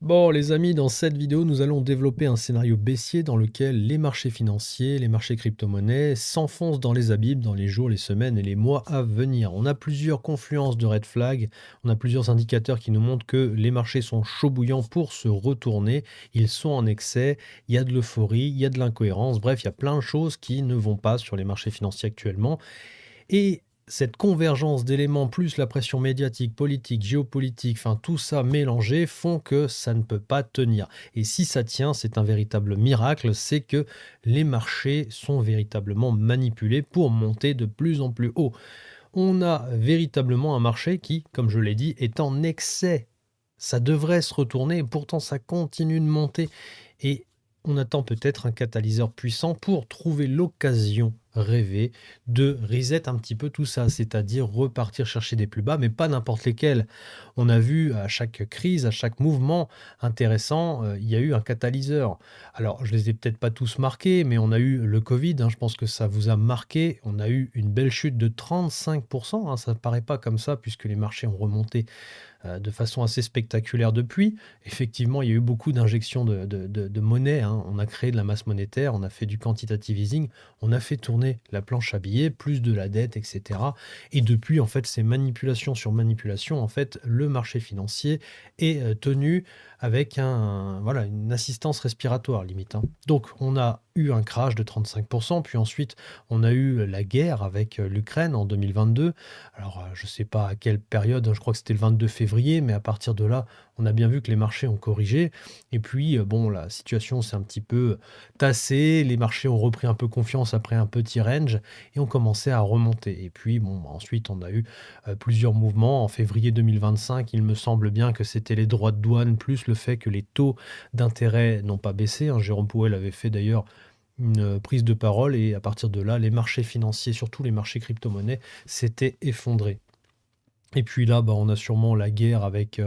Bon, les amis, dans cette vidéo, nous allons développer un scénario baissier dans lequel les marchés financiers, les marchés crypto-monnaies s'enfoncent dans les abîmes dans les jours, les semaines et les mois à venir. On a plusieurs confluences de red flags, on a plusieurs indicateurs qui nous montrent que les marchés sont chauds bouillants pour se retourner, ils sont en excès, il y a de l'euphorie, il y a de l'incohérence, bref, il y a plein de choses qui ne vont pas sur les marchés financiers actuellement. Et cette convergence d'éléments, plus la pression médiatique, politique, géopolitique, enfin tout ça mélangé, font que ça ne peut pas tenir. Et si ça tient, c'est un véritable miracle, c'est que les marchés sont véritablement manipulés pour monter de plus en plus haut. On a véritablement un marché qui, comme je l'ai dit, est en excès. Ça devrait se retourner et pourtant ça continue de monter. Et on attend peut-être un catalyseur puissant pour trouver l'occasion rêvée de reset un petit peu tout ça, c'est-à-dire repartir chercher des plus bas, mais pas n'importe lesquels. On a vu à chaque crise, à chaque mouvement intéressant, il y a eu un catalyseur. Alors, je les ai peut-être pas tous marqués, mais on a eu le Covid, hein, je pense que ça vous a marqué. On a eu une belle chute de 35%, hein, ça ne paraît pas comme ça puisque les marchés ont remonté de façon assez spectaculaire depuis. Effectivement, il y a eu beaucoup d'injections de monnaie, hein. On a créé de la masse monétaire, on a fait du quantitative easing, on a fait tourner la planche à billets, plus de la dette, etc. Et depuis, en fait, ces manipulations sur manipulation, en fait, le marché financier est tenu avec voilà, une assistance respiratoire limite, hein. Donc, on a eu un crash de 35%, puis ensuite, on a eu la guerre avec l'Ukraine en 2022. Alors, je ne sais pas à quelle période, hein, je crois que c'était le 22 février, mais à partir de là, on a bien vu que les marchés ont corrigé. Et puis, bon, la situation s'est un petit peu tassée, les marchés ont repris un peu confiance après un petit range et ont commencé à remonter. Et puis, bon, bah, ensuite, on a eu plusieurs mouvements. En février 2025, il me semble bien que c'était les droits de douane, plus le fait que les taux d'intérêt n'ont pas baissé, hein. Jérôme Powell avait fait d'ailleurs une prise de parole et à partir de là, les marchés financiers, surtout les marchés crypto-monnaies, s'étaient effondrés. Et puis là, bah, on a sûrement la guerre avec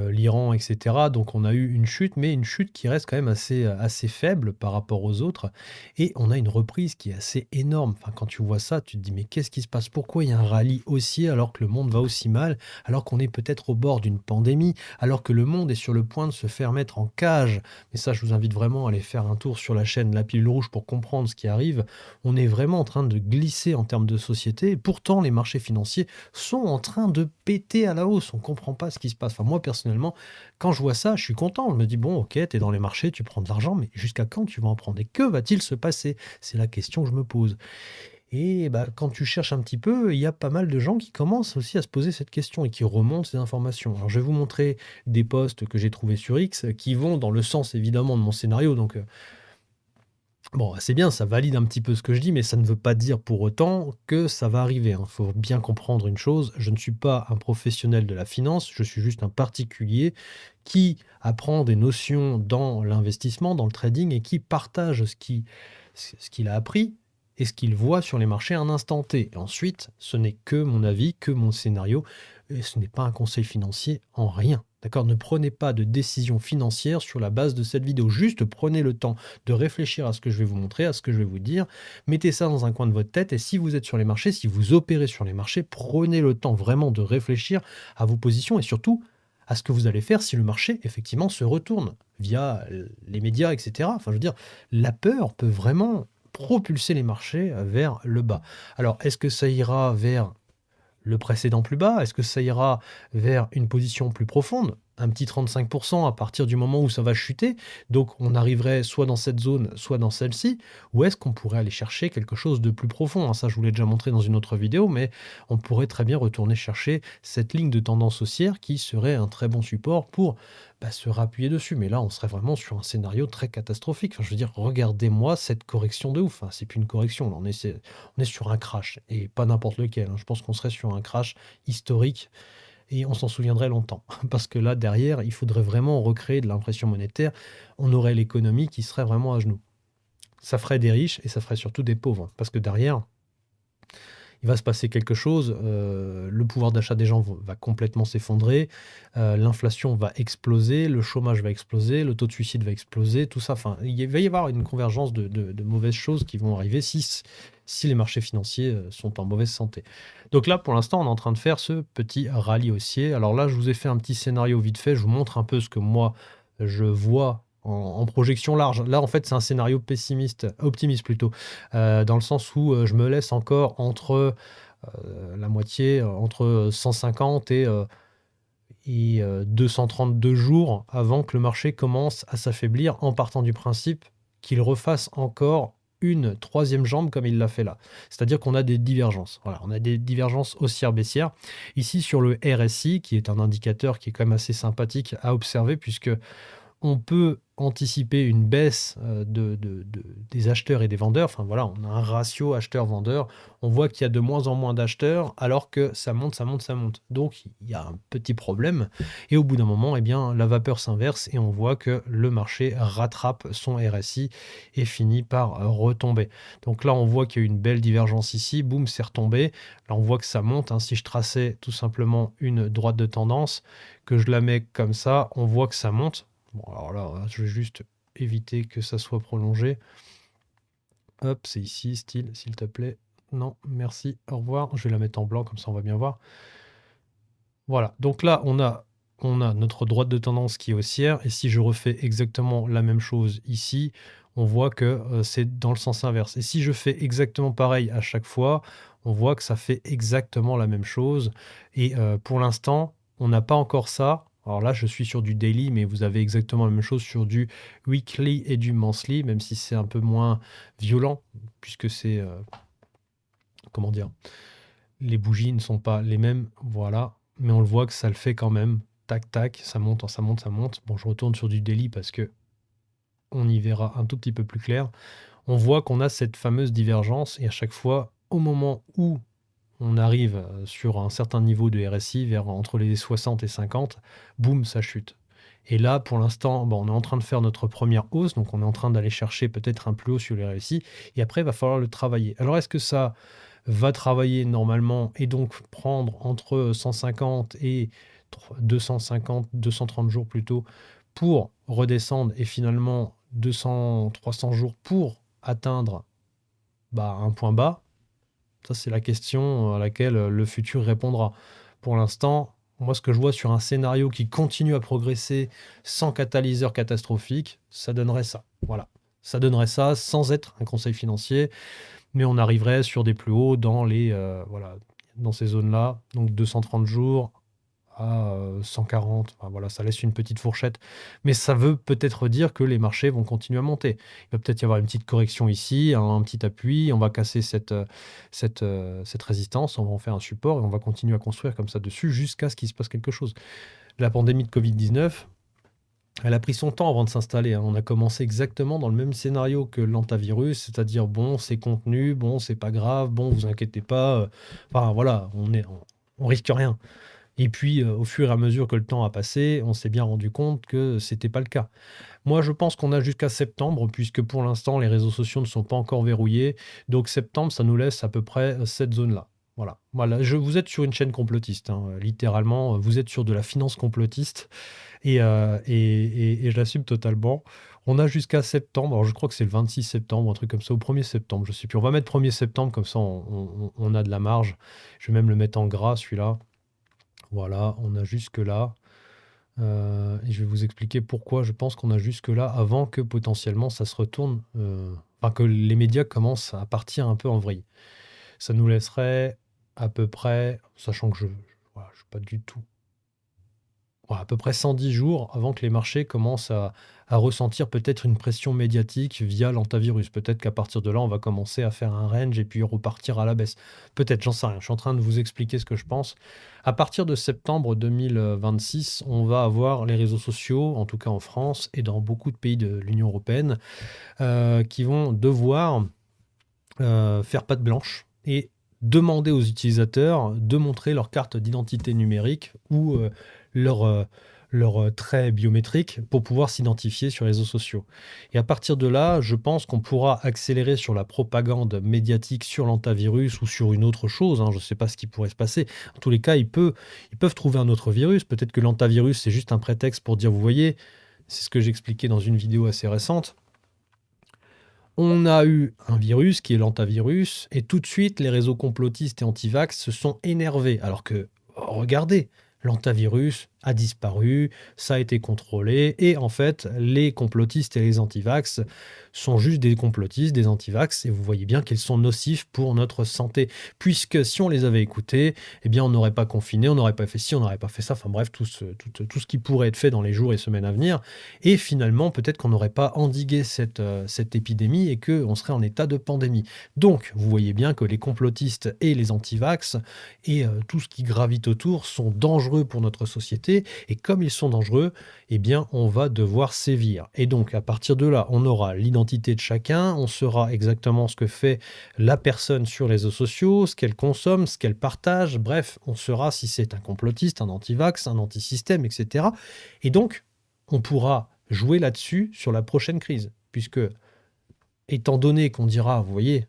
l'Iran et cetera. Donc on a eu une chute, mais une chute qui reste quand même assez faible par rapport aux autres et on a une reprise qui est assez énorme. Enfin, quand tu vois ça, tu te dis: «Mais qu'est-ce qui se passe? Pourquoi il y a un rallye haussier alors que le monde va aussi mal? Alors qu'on est peut-être au bord d'une pandémie? Alors que le monde est sur le point de se faire mettre en cage?» Mais ça, je vous invite vraiment à aller faire un tour sur la chaîne La Pilule Rouge pour comprendre ce qui arrive. On est vraiment en train de glisser en termes de société et pourtant les marchés financiers sont en train de péter à la hausse. On comprend pas ce qui se passe. Enfin, moi, personnellement, quand je vois ça, je suis content. Je me dis, bon, ok, tu es dans les marchés, tu prends de l'argent, mais jusqu'à quand tu vas en prendre? Et que va-t-il se passer? C'est la question que je me pose. Et bah, quand tu cherches un petit peu, il y a pas mal de gens qui commencent aussi à se poser cette question et qui remontent ces informations. Alors, je vais vous montrer des posts que j'ai trouvés sur X qui vont dans le sens évidemment de mon scénario. Donc, bon, c'est bien, ça valide un petit peu ce que je dis, mais ça ne veut pas dire pour autant que ça va arriver, hein. Il faut bien comprendre une chose, je ne suis pas un professionnel de la finance, je suis juste un particulier qui apprend des notions dans l'investissement, dans le trading et qui partage ce qu'il a appris et ce qu'il voit sur les marchés à un instant T. Et ensuite, ce n'est que mon avis, que mon scénario, et ce n'est pas un conseil financier en rien. D'accord? Ne prenez pas de décision financière sur la base de cette vidéo. Juste prenez le temps de réfléchir à ce que je vais vous montrer, à ce que je vais vous dire. Mettez ça dans un coin de votre tête et si vous êtes sur les marchés, si vous opérez sur les marchés, prenez le temps vraiment de réfléchir à vos positions et surtout à ce que vous allez faire si le marché effectivement se retourne via les médias, etc. Enfin, je veux dire, la peur peut vraiment propulser les marchés vers le bas. Alors, est-ce que ça ira vers le précédent plus bas? Est-ce que ça ira vers une position plus profonde? Un petit 35% à partir du moment où ça va chuter, donc on arriverait soit dans cette zone, soit dans celle-ci? Ou est-ce qu'on pourrait aller chercher quelque chose de plus profond, hein? Ça, je vous l'ai déjà montré dans une autre vidéo, mais on pourrait très bien retourner chercher cette ligne de tendance haussière qui serait un très bon support pour, bah, se rappuyer dessus. Mais là, on serait vraiment sur un scénario très catastrophique. Enfin, je veux dire, regardez-moi cette correction de ouf, hein. C'est plus une correction, là, on est sur un crash et pas n'importe lequel, hein. Je pense qu'on serait sur un crash historique et on s'en souviendrait longtemps. Parce que là, derrière, il faudrait vraiment recréer de l'impression monétaire. On aurait l'économie qui serait vraiment à genoux. Ça ferait des riches et ça ferait surtout des pauvres. Parce que derrière, il va se passer quelque chose, le pouvoir d'achat des gens va complètement s'effondrer, l'inflation va exploser, le chômage va exploser, le taux de suicide va exploser, tout ça. Enfin, il va y avoir une convergence de mauvaises choses qui vont arriver si les marchés financiers sont en mauvaise santé. Donc là, pour l'instant, on est en train de faire ce petit rallye haussier. Alors là, je vous ai fait un petit scénario vite fait, je vous montre un peu ce que moi, je vois en projection large. Là, en fait, c'est un scénario optimiste plutôt, dans le sens où je me laisse encore entre la moitié, entre 150 et 232 jours avant que le marché commence à s'affaiblir, en partant du principe qu'il refasse encore une troisième jambe comme il l'a fait là. C'est-à-dire qu'on a des divergences. Voilà, on a des divergences haussières-baissières. Ici, sur le RSI, qui est un indicateur qui est quand même assez sympathique à observer, puisque on peut anticiper une baisse des acheteurs et des vendeurs. Enfin voilà, on a un ratio acheteur-vendeur. On voit qu'il y a de moins en moins d'acheteurs alors que ça monte, ça monte, ça monte. Donc il y a un petit problème. Et au bout d'un moment, eh bien, la vapeur s'inverse et on voit que le marché rattrape son RSI et finit par retomber. Donc là, on voit qu'il y a eu une belle divergence ici. Boum, c'est retombé. Là, on voit que ça monte, hein. Si je traçais tout simplement une droite de tendance, que je la mets comme ça, on voit que ça monte. Bon, alors là, je vais juste éviter que ça soit prolongé. Hop, c'est ici, style, s'il te plaît. Non, merci, au revoir. Je vais la mettre en blanc, comme ça on va bien voir. Voilà, donc là, on a notre droite de tendance qui est haussière. Et si je refais exactement la même chose ici, on voit que c'est dans le sens inverse. Et si je fais exactement pareil à chaque fois, on voit que ça fait exactement la même chose. Et pour l'instant, on n'a pas encore ça. Alors là, je suis sur du daily, mais vous avez exactement la même chose sur du weekly et du monthly, même si c'est un peu moins violent, puisque c'est, comment dire, les bougies ne sont pas les mêmes, voilà, mais on le voit que ça le fait quand même. Tac, tac, ça monte, ça monte, ça monte. Bon, je retourne sur du daily parce que on y verra un tout petit peu plus clair. On voit qu'on a cette fameuse divergence et à chaque fois, au moment où on arrive sur un certain niveau de RSI, vers entre les 60 et 50, boum, ça chute. Et là, pour l'instant, bon, on est en train de faire notre première hausse, donc on est en train d'aller chercher peut-être un plus haut sur les RSI, et après, il va falloir le travailler. Alors, est-ce que ça va travailler normalement et donc prendre entre 150 et 250, 230 jours plutôt pour redescendre et finalement 200, 300 jours pour atteindre un point bas? Ça, c'est la question à laquelle le futur répondra. Pour l'instant, moi, ce que je vois sur un scénario qui continue à progresser sans catalyseur catastrophique, ça donnerait ça. Voilà. Ça donnerait ça sans être un conseil financier, mais on arriverait sur des plus hauts dans voilà, dans ces zones-là. Donc 230 jours à 140, enfin, voilà, ça laisse une petite fourchette. Mais ça veut peut-être dire que les marchés vont continuer à monter. Il va peut-être y avoir une petite correction ici, un petit appui, on va casser cette résistance, on va en faire un support et on va continuer à construire comme ça dessus jusqu'à ce qu'il se passe quelque chose. La pandémie de Covid-19, elle a pris son temps avant de s'installer, hein. On a commencé exactement dans le même scénario que l'hantavirus, c'est-à-dire bon, c'est contenu, bon, c'est pas grave, bon, vous inquiétez pas. Enfin voilà, on risque rien. Et puis, au fur et à mesure que le temps a passé, on s'est bien rendu compte que c'était pas le cas. Moi, je pense qu'on a jusqu'à septembre, puisque pour l'instant, les réseaux sociaux ne sont pas encore verrouillés. Donc septembre, ça nous laisse à peu près cette zone-là. Voilà. Voilà. Vous êtes sur une chaîne complotiste, hein, littéralement. Vous êtes sur de la finance complotiste et je l'assume totalement. On a jusqu'à septembre. Alors, je crois que c'est le 26 septembre, un truc comme ça, au 1er septembre, je sais plus. On va mettre 1er septembre, comme ça, on a de la marge. Je vais même le mettre en gras, celui-là. Voilà, on a jusque-là. Et je vais vous expliquer pourquoi je pense qu'on a jusque-là avant que potentiellement ça se retourne, enfin que les médias commencent à partir un peu en vrille. Ça nous laisserait à peu près, sachant que voilà, je suis pas du tout, ouais, à peu près 110 jours avant que les marchés commencent à ressentir peut-être une pression médiatique via l'antivirus. Peut-être qu'à partir de là, on va commencer à faire un range et puis repartir à la baisse. Peut-être, j'en sais rien. Je suis en train de vous expliquer ce que je pense. À partir de septembre 2026, on va avoir les réseaux sociaux, en tout cas en France et dans beaucoup de pays de l'Union européenne, qui vont devoir faire patte blanche et demander aux utilisateurs de montrer leur carte d'identité numérique ou leur, leurs traits biométriques pour pouvoir s'identifier sur les réseaux sociaux. Et à partir de là, je pense qu'on pourra accélérer sur la propagande médiatique sur l'antivirus ou sur une autre chose, hein, je ne sais pas ce qui pourrait se passer. En tous les cas, ils peuvent trouver un autre virus. Peut-être que l'antivirus, c'est juste un prétexte pour dire, vous voyez, c'est ce que j'expliquais dans une vidéo assez récente. On a eu un virus qui est l'antivirus, et tout de suite, les réseaux complotistes et antivax se sont énervés. Alors que, oh, regardez, l'antivirus a disparu, ça a été contrôlé, et en fait, les complotistes et les antivax sont juste des complotistes, des antivax, et vous voyez bien qu'ils sont nocifs pour notre santé. Puisque si on les avait écoutés, eh bien, on n'aurait pas confiné, on n'aurait pas fait ci, on n'aurait pas fait ça, enfin bref, tout ce qui pourrait être fait dans les jours et semaines à venir. Et finalement, peut-être qu'on n'aurait pas endigué cette épidémie et qu'on serait en état de pandémie. Donc, vous voyez bien que les complotistes et les antivax et tout ce qui gravite autour sont dangereux pour notre société. Et comme ils sont dangereux, eh bien, on va devoir sévir. Et donc, à partir de là, on aura l'identité de chacun, on saura exactement ce que fait la personne sur les réseaux sociaux, ce qu'elle consomme, ce qu'elle partage. Bref, on saura si c'est un complotiste, un antivax, un antisystème, etc. Et donc, on pourra jouer là-dessus sur la prochaine crise. Puisque, étant donné qu'on dira, vous voyez,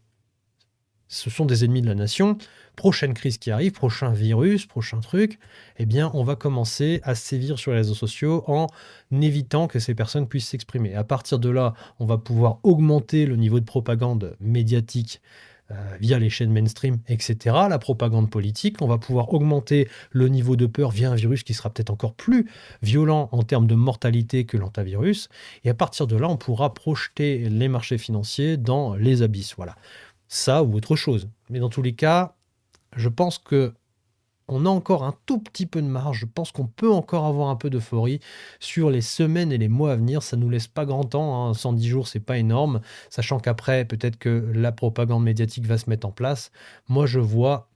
ce sont des ennemis de la nation, prochaine crise qui arrive, prochain virus, prochain truc, eh bien, on va commencer à sévir sur les réseaux sociaux en évitant que ces personnes puissent s'exprimer. À partir de là, on va pouvoir augmenter le niveau de propagande médiatique via les chaînes mainstream, etc., la propagande politique. On va pouvoir augmenter le niveau de peur via un virus qui sera peut-être encore plus violent en termes de mortalité que l'antivirus. Et à partir de là, on pourra projeter les marchés financiers dans les abysses. Voilà. Ça ou autre chose. Mais dans tous les cas, je pense que on a encore un tout petit peu de marge. Je pense qu'on peut encore avoir un peu d'euphorie sur les semaines et les mois à venir. Ça nous laisse pas grand temps, hein. 110 jours, c'est pas énorme. Sachant qu'après, peut-être que la propagande médiatique va se mettre en place. Moi, je vois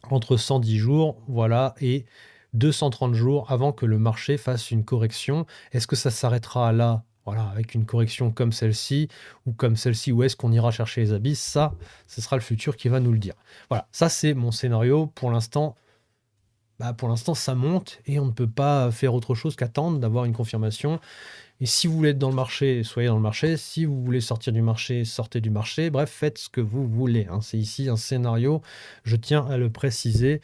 entre 110 jours, voilà, et 230 jours avant que le marché fasse une correction. Est-ce que ça s'arrêtera là, voilà, avec une correction comme celle-ci, ou est-ce qu'on ira chercher les abysses? Ça, ce sera le futur qui va nous le dire. Voilà, ça c'est mon scénario. Pour l'instant, ça monte et on ne peut pas faire autre chose qu'attendre d'avoir une confirmation. Et si vous voulez être dans le marché, soyez dans le marché. Si vous voulez sortir du marché, sortez du marché. Bref, faites ce que vous voulez, hein. C'est ici un scénario, je tiens à le préciser.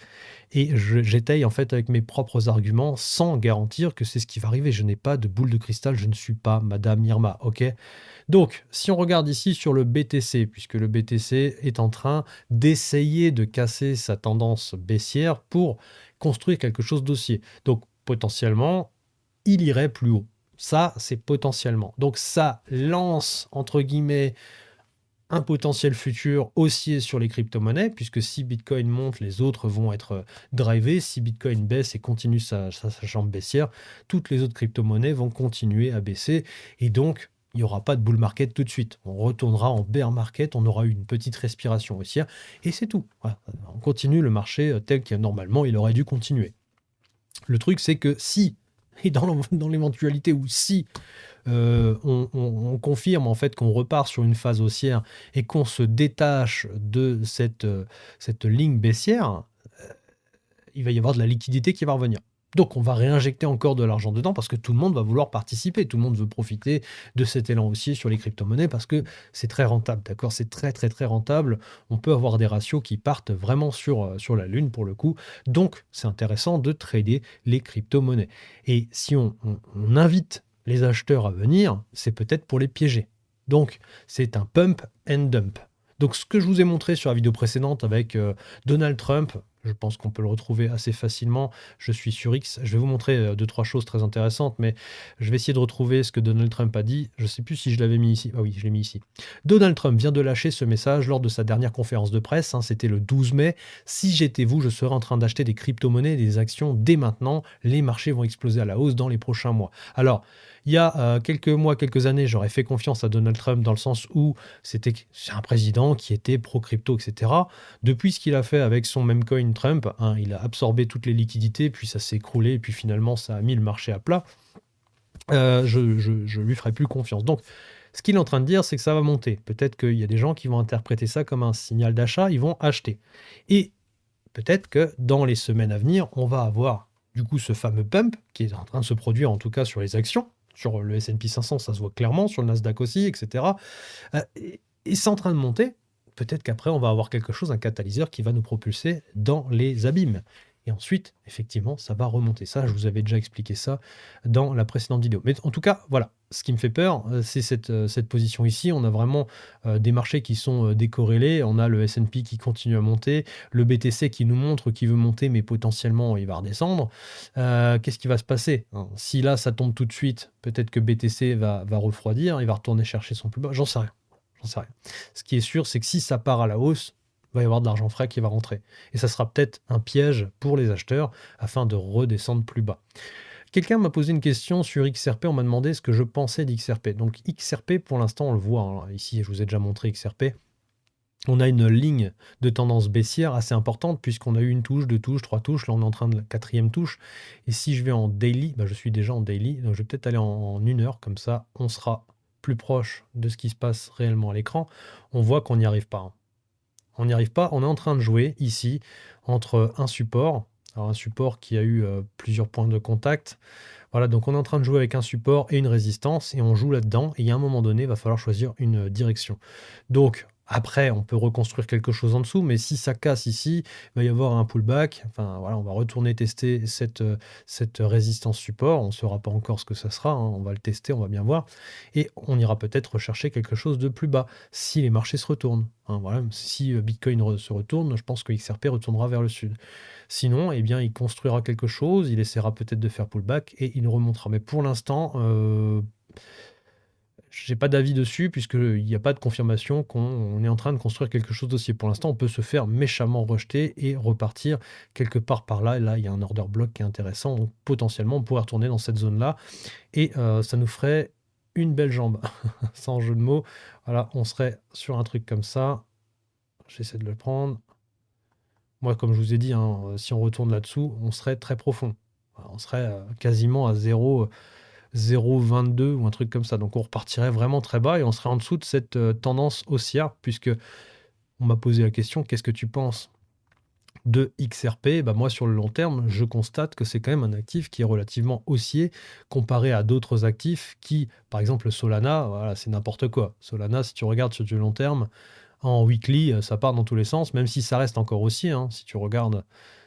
Et j'étaye en fait avec mes propres arguments sans garantir que c'est ce qui va arriver. Je n'ai pas de boule de cristal, je ne suis pas Madame Irma, ok? Donc, si on regarde ici sur le BTC, puisque le BTC est en train d'essayer de casser sa tendance baissière pour construire quelque chose d'haussier. Donc, potentiellement, il irait plus haut. Ça, c'est potentiellement. Donc, ça lance, entre guillemets, un potentiel futur haussier sur les crypto-monnaies, puisque si Bitcoin monte, les autres vont être drivés. Si Bitcoin baisse et continue sa jambe baissière, toutes les autres crypto-monnaies vont continuer à baisser. Et donc, il n'y aura pas de bull market tout de suite. On retournera en bear market, on aura eu une petite respiration haussière, et c'est tout. Voilà. On continue le marché tel que normalement il aurait dû continuer. Le truc, c'est que si, et dans l'éventualité où si on confirme en fait qu'on repart sur une phase haussière et qu'on se détache de cette ligne baissière, il va y avoir de la liquidité qui va revenir. Donc on va réinjecter encore de l'argent dedans parce que tout le monde va vouloir participer, tout le monde veut profiter de cet élan haussier sur les crypto-monnaies parce que c'est très rentable, d'accord? C'est très très très rentable. On peut avoir des ratios qui partent vraiment sur la lune pour le coup. Donc c'est intéressant de trader les crypto-monnaies. Et si on invite les acheteurs à venir, c'est peut-être pour les piéger. Donc c'est un pump and dump. Donc ce que je vous ai montré sur la vidéo précédente avec Donald Trump, je pense qu'on peut le retrouver assez facilement. Je suis sur X. Je vais vous montrer deux, trois choses très intéressantes, mais je vais essayer de retrouver ce que Donald Trump a dit. Je ne sais plus si je l'avais mis ici. Ah oui, je l'ai mis ici. Donald Trump vient de lâcher ce message lors de sa dernière conférence de presse, hein, c'était le 12 mai. Si j'étais vous, je serais en train d'acheter des crypto-monnaies et des actions dès maintenant. Les marchés vont exploser à la hausse dans les prochains mois. Alors, il y a quelques mois, quelques années, j'aurais fait confiance à Donald Trump dans le sens où c'est un président qui était pro-crypto, etc. Depuis ce qu'il a fait avec son meme coin Trump, hein, il a absorbé toutes les liquidités, puis ça s'est écroulé, et puis finalement ça a mis le marché à plat. Je lui ferai plus confiance. Donc, ce qu'il est en train de dire, c'est que ça va monter. Peut-être qu'il y a des gens qui vont interpréter ça comme un signal d'achat, ils vont acheter. Et peut-être que dans les semaines à venir, on va avoir du coup ce fameux pump qui est en train de se produire en tout cas sur les actions. Sur le S&P 500, ça se voit clairement, sur le Nasdaq aussi, etc. Et c'est en train de monter. Peut-être qu'après, on va avoir quelque chose, un catalyseur qui va nous propulser dans les abîmes. Et ensuite, effectivement, ça va remonter. Ça, je vous avais déjà expliqué ça dans la précédente vidéo. Mais en tout cas, voilà, ce qui me fait peur, c'est cette position ici. On a vraiment des marchés qui sont décorrélés. On a le S&P qui continue à monter, le BTC qui nous montre qu'il veut monter, mais potentiellement, il va redescendre. Qu'est-ce qui va se passer, hein? Si là, ça tombe tout de suite, peut-être que BTC va refroidir, il va retourner chercher son plus bas. J'en sais rien. J'en sais rien. Ce qui est sûr, c'est que si ça part à la hausse, il va y avoir de l'argent frais qui va rentrer. Et ça sera peut-être un piège pour les acheteurs afin de redescendre plus bas. Quelqu'un m'a posé une question sur XRP, on m'a demandé ce que je pensais d'XRP. Donc XRP, pour l'instant, on le voit, hein. Ici, je vous ai déjà montré XRP. On a une ligne de tendance baissière assez importante puisqu'on a eu une touche, deux touches, trois touches. Là, on est en train de la quatrième touche. Et si je vais en daily, je suis déjà en daily, donc je vais peut-être aller en 1 heure, comme ça, on sera plus proche de ce qui se passe réellement à l'écran. On voit qu'on n'y arrive pas, hein. On n'y arrive pas. On est en train de jouer ici entre un support, alors un support qui a eu plusieurs points de contact. Voilà, donc on est en train de jouer avec un support et une résistance et on joue là-dedans. Et à un moment donné, il va falloir choisir une direction. Donc après, on peut reconstruire quelque chose en dessous, mais si ça casse ici, il va y avoir un pullback. Enfin voilà, on va retourner tester cette résistance support. On ne saura pas encore ce que ça sera, hein. On va le tester, on va bien voir. Et on ira peut-être rechercher quelque chose de plus bas si les marchés se retournent, hein. Voilà, si Bitcoin se retourne, je pense que XRP retournera vers le sud. Sinon, eh bien, il construira quelque chose, il essaiera peut-être de faire pullback et il remontera. Mais pour l'instant, j'ai pas d'avis dessus puisqu'il n'y a pas de confirmation qu'on est en train de construire quelque chose d'aussi. Pour l'instant, on peut se faire méchamment rejeter et repartir quelque part par là. Et là, il y a un order block qui est intéressant. Donc potentiellement, on pourrait retourner dans cette zone-là et ça nous ferait une belle jambe, sans jeu de mots. Voilà, on serait sur un truc comme ça. J'essaie de le prendre. Moi, comme je vous ai dit, hein, si on retourne là-dessous, on serait très profond. On serait quasiment à 0,22 ou un truc comme ça. Donc on repartirait vraiment très bas et on serait en dessous de cette tendance haussière, puisque on m'a posé la question, qu'est-ce que tu penses de XRP? Moi, sur le long terme, je constate que c'est quand même un actif qui est relativement haussier comparé à d'autres actifs qui, par exemple Solana, voilà, c'est n'importe quoi. Solana, si tu regardes sur du long terme, en weekly, ça part dans tous les sens, même si ça reste encore haussier, hein. Si tu regardes,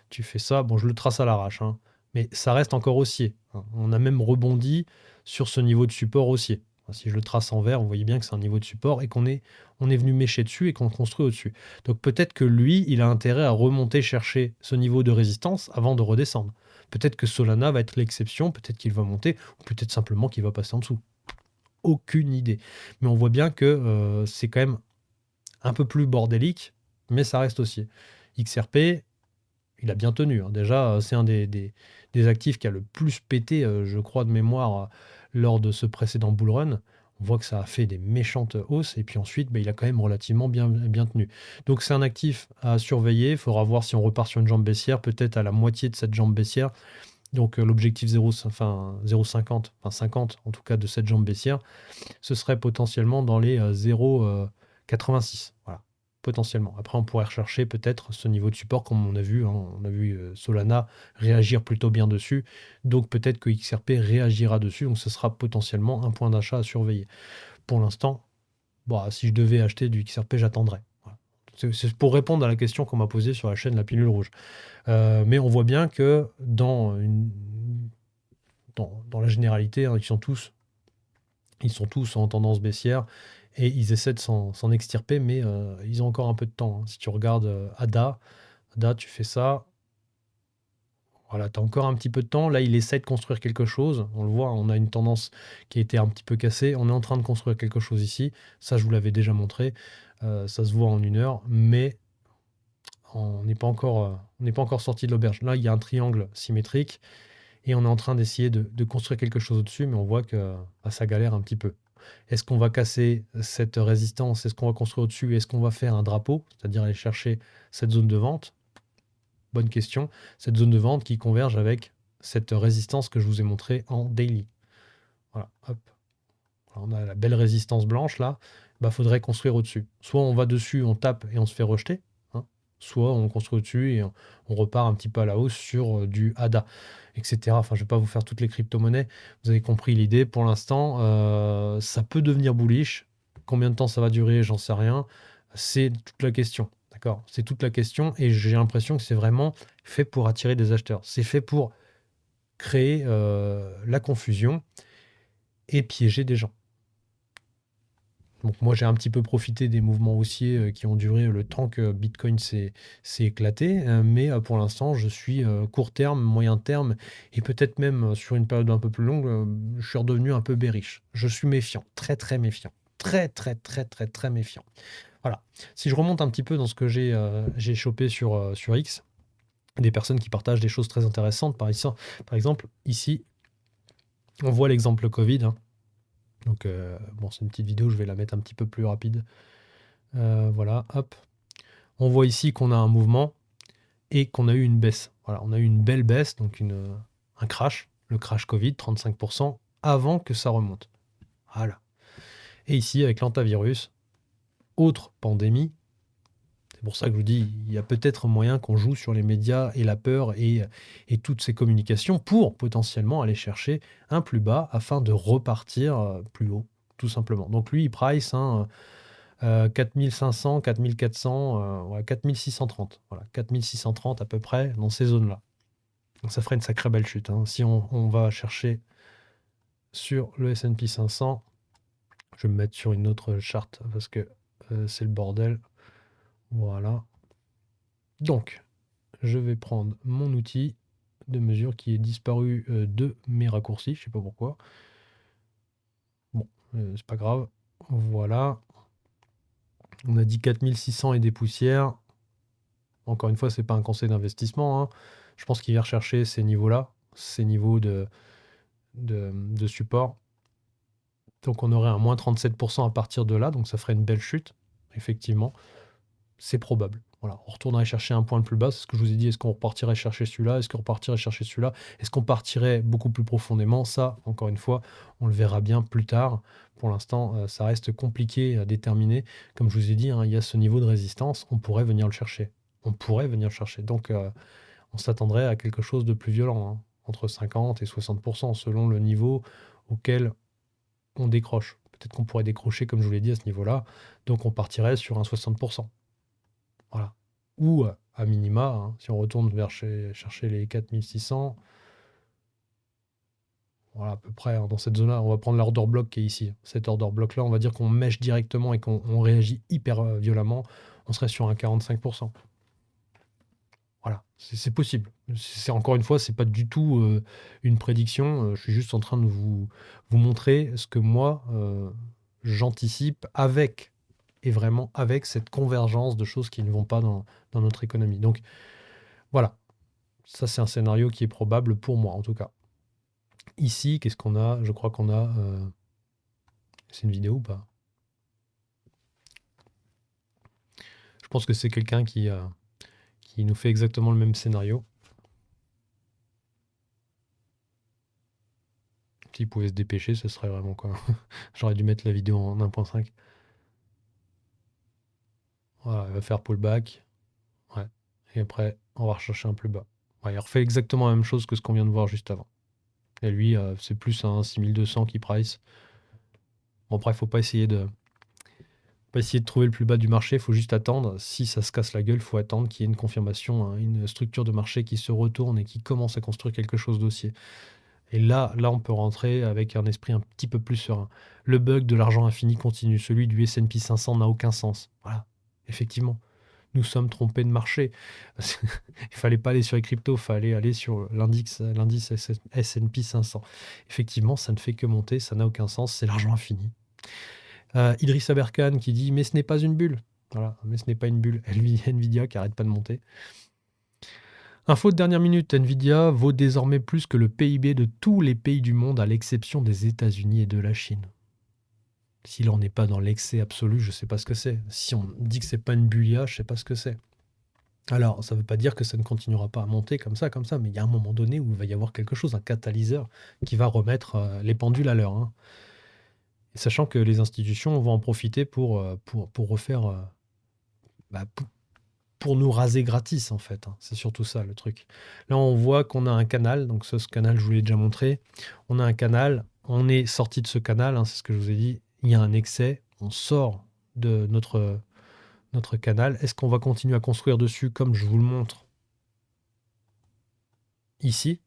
tu fais ça, bon, je le trace à l'arrache, hein, mais ça reste encore haussier, hein. On a même rebondi sur ce niveau de support haussier. Enfin, si je le trace en vert, vous voyez bien que c'est un niveau de support et on est venu mêcher dessus et qu'on construit au-dessus. Donc peut-être que lui, il a intérêt à remonter chercher ce niveau de résistance avant de redescendre. Peut-être que Solana va être l'exception, peut-être qu'il va monter, ou peut-être simplement qu'il va passer en dessous. Aucune idée. Mais on voit bien que c'est quand même un peu plus bordélique, mais ça reste haussier. XRP, il a bien tenu, hein. Déjà, c'est un des actifs qui a le plus pété, je crois, de mémoire, lors de ce précédent bull run. On voit que ça a fait des méchantes hausses et puis ensuite, il a quand même relativement bien tenu. Donc c'est un actif à surveiller. Il faudra voir si on repart sur une jambe baissière, peut-être à la moitié de cette jambe baissière. Donc l'objectif 0,50, enfin 50 en tout cas de cette jambe baissière, ce serait potentiellement dans les 0,86. Voilà, potentiellement. Après, on pourrait rechercher peut-être ce niveau de support comme on a vu, hein. On a vu Solana réagir plutôt bien dessus. Donc peut-être que XRP réagira dessus. Donc ce sera potentiellement un point d'achat à surveiller. Pour l'instant, si je devais acheter du XRP, j'attendrais. Voilà. C'est pour répondre à la question qu'on m'a posée sur la chaîne La Pilule Rouge. Mais on voit bien que dans la généralité, hein, ils sont tous en tendance baissière et ils essaient de s'en extirper, mais ils ont encore un peu de temps, hein. Si tu regardes ADA, tu fais ça, voilà, tu as encore un petit peu de temps. Là, il essaie de construire quelque chose. On le voit, on a une tendance qui a été un petit peu cassée. On est en train de construire quelque chose ici. Ça, je vous l'avais déjà montré. Ça se voit en 1 heure, mais on n'est pas encore sorti de l'auberge. Là, il y a un triangle symétrique et on est en train d'essayer de construire quelque chose au-dessus, mais on voit que ça galère un petit peu. Est-ce qu'on va casser cette résistance? Est-ce qu'on va construire au-dessus? Est-ce qu'on va faire un drapeau, c'est-à-dire aller chercher cette zone de vente? Bonne question. Cette zone de vente qui converge avec cette résistance que je vous ai montrée en daily. Voilà, hop. Alors, on a la belle résistance blanche là. Faudrait construire au-dessus. Soit on va dessus, on tape et on se fait rejeter, hein. soit on construit au-dessus et on repart un petit peu à la hausse sur du ADA, etc. Enfin, je ne vais pas vous faire toutes les crypto-monnaies. Vous avez compris l'idée. Pour l'instant, ça peut devenir bullish. Combien de temps ça va durer, j'en sais rien. C'est toute la question. D'accord? C'est toute la question et j'ai l'impression que c'est vraiment fait pour attirer des acheteurs. C'est fait pour créer la confusion et piéger des gens. Donc moi j'ai un petit peu profité des mouvements haussiers qui ont duré le temps que Bitcoin s'est éclaté, mais pour l'instant je suis court terme, moyen terme et peut-être même sur une période un peu plus longue, je suis redevenu un peu bearish. Je suis méfiant, très très méfiant, très très très très très méfiant. Voilà. Si je remonte un petit peu dans ce que j'ai chopé sur X, des personnes qui partagent des choses très intéressantes, par exemple ici on voit l'exemple Covid, hein. Donc bon c'est une petite vidéo, je vais la mettre un petit peu plus rapide. Voilà, hop. On voit ici qu'on a un mouvement et qu'on a eu une baisse. Voilà, on a eu une belle baisse, donc un crash, le crash Covid, 35%, avant que ça remonte. Voilà. Et ici, avec l'antavirus, autre pandémie. C'est pour ça que je vous dis, il y a peut-être moyen qu'on joue sur les médias et la peur et toutes ces communications pour potentiellement aller chercher un plus bas afin de repartir plus haut, tout simplement. Donc lui, il price 4500, 4400, ouais, 4630. Voilà, 4630 à peu près dans ces zones-là. Donc ça ferait une sacrée belle chute, hein. Si on va chercher sur le S&P 500, je vais me mettre sur une autre charte parce que c'est le bordel. Voilà. Donc, je vais prendre mon outil de mesure qui est disparu de mes raccourcis, je sais pas pourquoi. Bon, c'est pas grave. Voilà. On a dit 4600 et des poussières. Encore une fois, c'est pas un conseil d'investissement, hein. Je pense qu'il va rechercher ces niveaux-là, ces niveaux de support. Donc on aurait un moins 37% à partir de là, donc ça ferait une belle chute, effectivement. C'est probable. Voilà, on retournerait chercher un point le plus bas, c'est ce que je vous ai dit. Est-ce qu'on repartirait chercher celui-là? Est-ce qu'on repartirait chercher celui-là? Est-ce qu'on partirait beaucoup plus profondément? Ça, encore une fois, on le verra bien plus tard. Pour l'instant, ça reste compliqué à déterminer. Comme je vous ai dit, hein, il y a ce niveau de résistance, on pourrait venir le chercher. On pourrait venir le chercher. Donc, on s'attendrait à quelque chose de plus violent, hein, entre 50 et 60%, selon le niveau auquel on décroche. Peut-être qu'on pourrait décrocher, comme je vous l'ai dit, à ce niveau-là. Donc, on partirait sur un 60%. Voilà. Ou à minima, hein, si on retourne vers chercher les 4600, voilà, à peu près hein, dans cette zone-là, on va prendre l'order block qui est ici. Cet order block-là, on va dire qu'on mèche directement et qu'on réagit hyper violemment, on serait sur un 45%. Voilà, c'est possible. C'est encore une fois, c'est pas du tout une prédiction. Je suis juste en train de vous montrer ce que moi j'anticipe avec et vraiment avec cette convergence de choses qui ne vont pas dans notre économie. Donc voilà, ça c'est un scénario qui est probable pour moi en tout cas. Ici, qu'est-ce qu'on a? Je crois qu'on a. C'est une vidéo ou pas? Je pense que c'est quelqu'un qui nous fait exactement le même scénario. S'il pouvait se dépêcher, ce serait vraiment quoi. J'aurais dû mettre la vidéo en 1.5. Voilà, il va faire pullback. Ouais. Et après, on va rechercher un plus bas. Ouais, il refait exactement la même chose que ce qu'on vient de voir juste avant. Et lui, c'est plus un 6200 qui price. Bon, après, il faut pas essayer de trouver le plus bas du marché, il faut juste attendre. Si ça se casse la gueule, il faut attendre qu'il y ait une confirmation, hein, une structure de marché qui se retourne et qui commence à construire quelque chose d'haussier. Et là, on peut rentrer avec un esprit un petit peu plus serein. Le bug de l'argent infini continue. Celui du S&P 500 n'a aucun sens. Voilà, effectivement. Nous sommes trompés de marché. Il fallait pas aller sur les cryptos, il fallait aller sur l'indice S&P 500. Effectivement, ça ne fait que monter, ça n'a aucun sens, c'est l'argent infini. Idriss Aberkan qui dit « Mais ce n'est pas une bulle ». Voilà, mais ce n'est pas une bulle. Nvidia qui arrête pas de monter. Info de dernière minute, Nvidia vaut désormais plus que le PIB de tous les pays du monde à l'exception des États-Unis et de la Chine. S'il n'en est pas dans l'excès absolu, je ne sais pas ce que c'est. Si on dit que c'est pas une bulle, je ne sais pas ce que c'est. Alors, ça ne veut pas dire que ça ne continuera pas à monter comme ça, mais il y a un moment donné où il va y avoir quelque chose, un catalyseur, qui va remettre les pendules à l'heure, hein. Et sachant que les institutions vont en profiter pour refaire, bah, pour nous raser gratis, en fait, hein. C'est surtout ça le truc. Là, on voit qu'on a un canal, donc ce canal, je vous l'ai déjà montré. On a un canal, on est sorti de ce canal, hein, c'est ce que je vous ai dit. Il y a un excès, on sort de notre canal. Est-ce qu'on va continuer à construire dessus comme je vous le montre ici?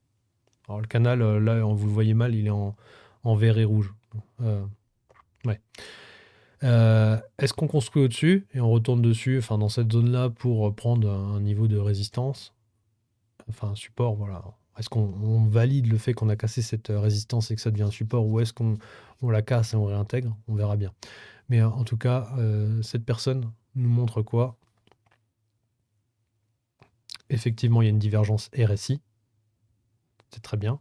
Alors le canal, là, vous le voyez mal, il est en vert et rouge. Euh, ouais. Est-ce qu'on construit au-dessus et on retourne dessus, enfin dans cette zone-là, pour prendre un niveau de résistance, enfin un support, voilà. Est-ce qu'on valide le fait qu'on a cassé cette résistance et que ça devient un support, ou est-ce qu'on la casse et on réintègre? On verra bien. Mais en tout cas, cette personne nous montre quoi? Effectivement, il y a une divergence RSI, c'est très bien.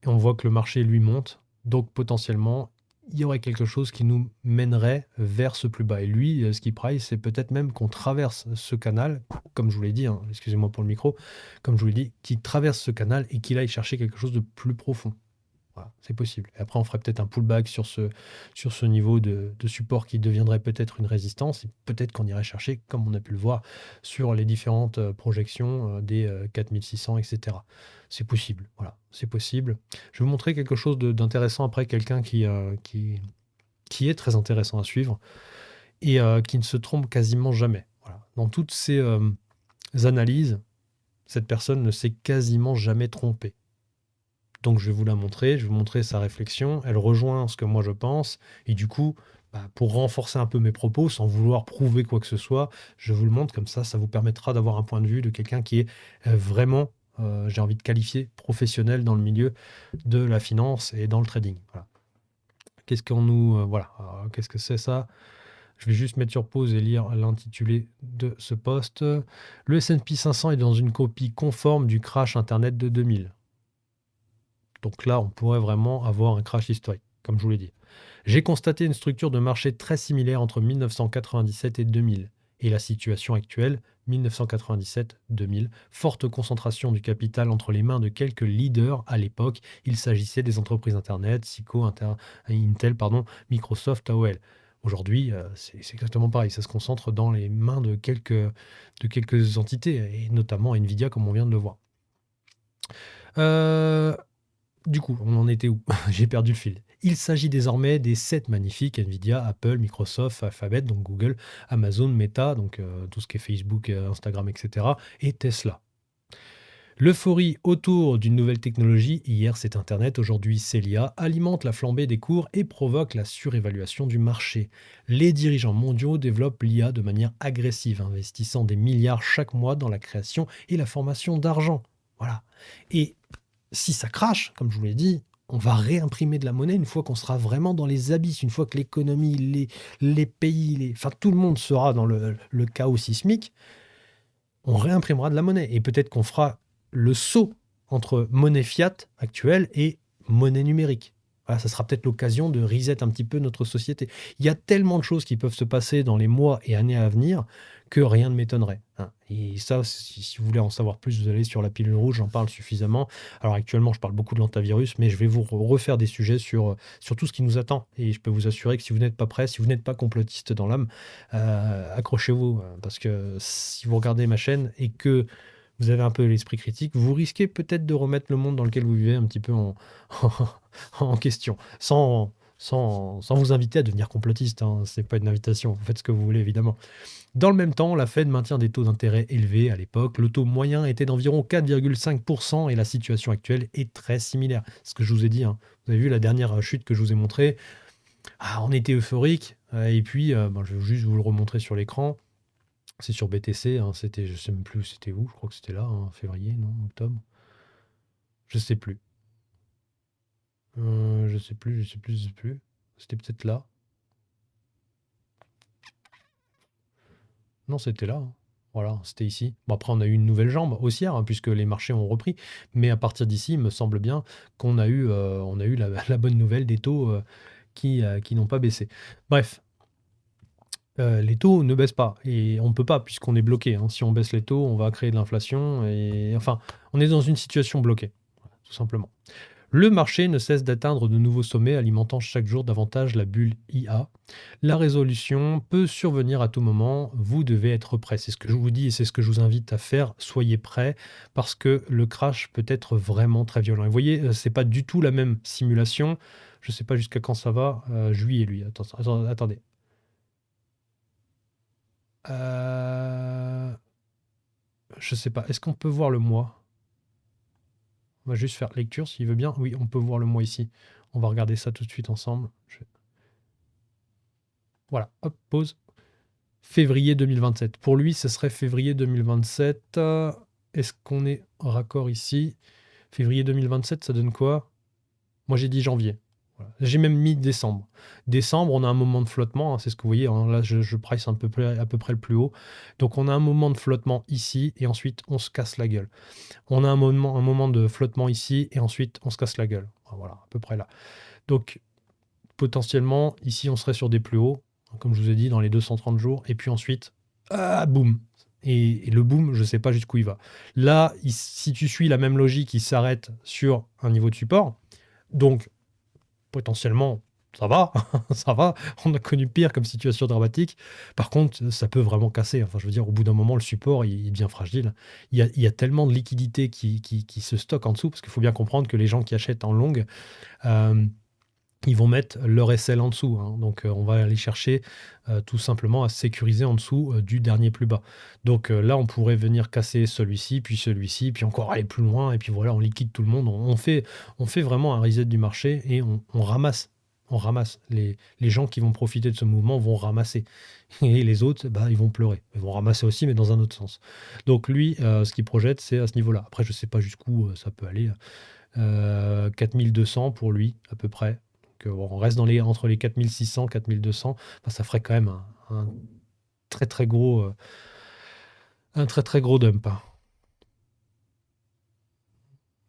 Et on voit que le marché, lui, monte. Donc potentiellement, il y aurait quelque chose qui nous mènerait vers ce plus bas. Et lui, ce qu'il price, c'est peut-être même qu'on traverse ce canal, comme je vous l'ai dit, hein, excusez-moi pour le micro, comme je vous l'ai dit, qu'il traverse ce canal et qu'il aille chercher quelque chose de plus profond. Voilà, c'est possible. Et après, on ferait peut-être un pullback sur ce niveau de support qui deviendrait peut-être une résistance. Et peut-être qu'on irait chercher, comme on a pu le voir, sur les différentes projections des 4600, etc. C'est possible. Voilà, c'est possible. Je vais vous montrer quelque chose d'intéressant après, quelqu'un qui est très intéressant à suivre et qui ne se trompe quasiment jamais. Voilà. Dans toutes ces analyses, cette personne ne s'est quasiment jamais trompée. Donc je vais vous la montrer, je vais vous montrer sa réflexion, elle rejoint ce que moi je pense, et du coup, pour renforcer un peu mes propos, sans vouloir prouver quoi que ce soit, je vous le montre comme ça vous permettra d'avoir un point de vue de quelqu'un qui est vraiment, j'ai envie de qualifier, professionnel dans le milieu de la finance et dans le trading. Voilà. Qu'est-ce qu'on nous... voilà, alors, qu'est-ce que c'est ça? Je vais juste mettre sur pause et lire l'intitulé de ce post. Le S&P 500 est dans une copie conforme du crash Internet de 2000. Donc là, on pourrait vraiment avoir un crash historique, comme je vous l'ai dit. J'ai constaté une structure de marché très similaire entre 1997 et 2000 et la situation actuelle, 1997-2000, forte concentration du capital entre les mains de quelques leaders à l'époque. Il s'agissait des entreprises Internet, Cisco, Intel, Microsoft, AOL. Aujourd'hui, c'est exactement pareil, ça se concentre dans les mains de quelques entités, et notamment Nvidia, comme on vient de le voir. Du coup, on en était où? J'ai perdu le fil. Il s'agit désormais des 7 magnifiques Nvidia, Apple, Microsoft, Alphabet, donc Google, Amazon, Meta, donc tout ce qui est Facebook, Instagram, etc., et Tesla. L'euphorie autour d'une nouvelle technologie, hier c'est Internet, aujourd'hui c'est l'IA, alimente la flambée des cours et provoque la surévaluation du marché. Les dirigeants mondiaux développent l'IA de manière agressive, investissant des milliards chaque mois dans la création et la formation d'argent. Voilà. Et si ça crache, comme je vous l'ai dit, on va réimprimer de la monnaie une fois qu'on sera vraiment dans les abysses, une fois que l'économie, les pays, enfin tout le monde sera dans le chaos sismique, on réimprimera de la monnaie. Et peut-être qu'on fera le saut entre monnaie fiat actuelle et monnaie numérique. Voilà, ça sera peut-être l'occasion de reset un petit peu notre société. Il y a tellement de choses qui peuvent se passer dans les mois et années à venir que rien ne m'étonnerait, hein. Et ça, si vous voulez en savoir plus, vous allez sur la pilule rouge, j'en parle suffisamment. Alors actuellement, je parle beaucoup de l'antivirus, mais je vais vous refaire des sujets sur tout ce qui nous attend. Et je peux vous assurer que si vous n'êtes pas prêt, si vous n'êtes pas complotiste dans l'âme, accrochez-vous, parce que si vous regardez ma chaîne et que vous avez un peu l'esprit critique, vous risquez peut-être de remettre le monde dans lequel vous vivez un petit peu en question, sans vous inviter à devenir complotiste, hein. C'est pas une invitation, vous faites ce que vous voulez évidemment. Dans le même temps, la Fed maintient des taux d'intérêt élevés à l'époque. Le taux moyen était d'environ 4,5% et la situation actuelle est très similaire. C'est ce que je vous ai dit, hein. Vous avez vu la dernière chute que je vous ai montrée. On était euphorique. Et puis, je vais juste vous le remontrer sur l'écran. C'est sur BTC, hein, c'était, je sais même plus c'était où, je crois que c'était là, hein, février, non, octobre. Je sais plus. Je sais plus, je sais plus, je sais plus. C'était peut-être là. Non, c'était là, hein. Voilà, c'était ici. Bon, après, on a eu une nouvelle jambe haussière, hein, puisque les marchés ont repris. Mais à partir d'ici, il me semble bien qu'on a eu, la bonne nouvelle des taux qui n'ont pas baissé. Bref, les taux ne baissent pas. Et on ne peut pas, puisqu'on est bloqué, hein. Si on baisse les taux, on va créer de l'inflation. Et enfin, on est dans une situation bloquée, tout simplement. Le marché ne cesse d'atteindre de nouveaux sommets, alimentant chaque jour davantage la bulle IA. La résolution peut survenir à tout moment, vous devez être prêt. C'est ce que je vous dis et c'est ce que je vous invite à faire. Soyez prêts parce que le crash peut être vraiment très violent. Et vous voyez, c'est pas du tout la même simulation. Je sais pas jusqu'à quand ça va. Juillet, lui. Attendez. Euh, je sais pas. Est-ce qu'on peut voir le mois? On va juste faire lecture s'il veut bien. Oui, on peut voir le mois ici. On va regarder ça tout de suite ensemble. Voilà, hop, pause. Février 2027. Pour lui, ce serait février 2027. Est-ce qu'on est raccord ici? Février 2027, ça donne quoi? Moi, j'ai dit janvier. Voilà. J'ai même mis décembre. Décembre, on a un moment de flottement, hein, c'est ce que vous voyez, hein. Là, je price à peu près le plus haut. Donc, on a un moment de flottement ici, et ensuite, on se casse la gueule. On a un moment de flottement ici, et ensuite, on se casse la gueule. Voilà, à peu près là. Donc, potentiellement, ici, on serait sur des plus hauts, comme je vous ai dit, dans les 230 jours. Et puis ensuite, boum. Et le boom, je ne sais pas jusqu'où il va. Là, si tu suis la même logique, il s'arrête sur un niveau de support. Donc, potentiellement, ça va, ça va. On a connu pire comme situation dramatique. Par contre, ça peut vraiment casser. Enfin, je veux dire, au bout d'un moment, le support, il devient fragile. Il y a tellement de liquidités qui se stockent en dessous, parce qu'il faut bien comprendre que les gens qui achètent en longue, ils vont mettre leur SL en dessous, hein. Donc, on va aller chercher tout simplement à sécuriser en dessous du dernier plus bas. Donc là, on pourrait venir casser celui-ci, puis encore aller plus loin, et puis voilà, on liquide tout le monde. On fait vraiment un reset du marché et on ramasse. On ramasse. Les gens qui vont profiter de ce mouvement vont ramasser. Et les autres, bah, ils vont pleurer. Ils vont ramasser aussi, mais dans un autre sens. Donc lui, ce qu'il projette, c'est à ce niveau-là. Après, je ne sais pas jusqu'où ça peut aller. 4200 pour lui, à peu près. Donc, on reste entre les 4600 4200. Enfin, ça ferait quand même un très très gros, un très très gros dump, hein.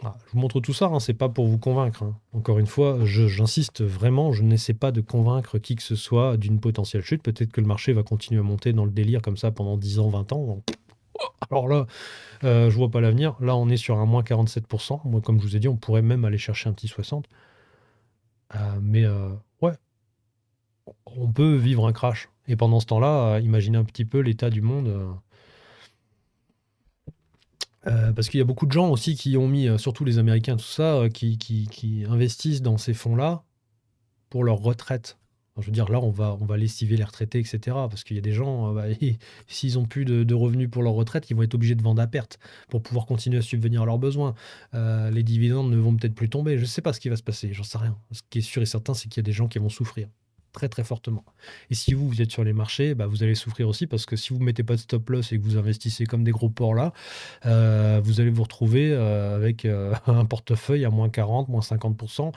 Ah, je vous montre tout ça, hein, c'est pas pour vous convaincre, hein. Encore une fois, j'insiste vraiment, je n'essaie pas de convaincre qui que ce soit d'une potentielle chute. Peut-être que le marché va continuer à monter dans le délire comme ça pendant 10 ans, 20 ans. Alors là, je vois pas l'avenir. Là, on est sur un moins 47%. Moi, comme je vous ai dit, on pourrait même aller chercher un petit 60. Mais ouais, on peut vivre un crash. Et pendant ce temps-là, imaginez un petit peu l'état du monde. Parce qu'il y a beaucoup de gens aussi qui ont mis, surtout les Américains, tout ça, qui investissent dans ces fonds-là pour leur retraite. Enfin, je veux dire, là, on va lessiver les retraités, etc. Parce qu'il y a des gens, bah, s'ils ont plus de revenus pour leur retraite, ils vont être obligés de vendre à perte pour pouvoir continuer à subvenir à leurs besoins. Les dividendes ne vont peut-être plus tomber. Je ne sais pas ce qui va se passer, j'en sais rien. Ce qui est sûr et certain, c'est qu'il y a des gens qui vont souffrir très très fortement. Et si vous, vous êtes sur les marchés, bah, vous allez souffrir aussi parce que si vous ne mettez pas de stop loss et que vous investissez comme des gros porcs là, vous allez vous retrouver avec un portefeuille à moins 40, moins 50%.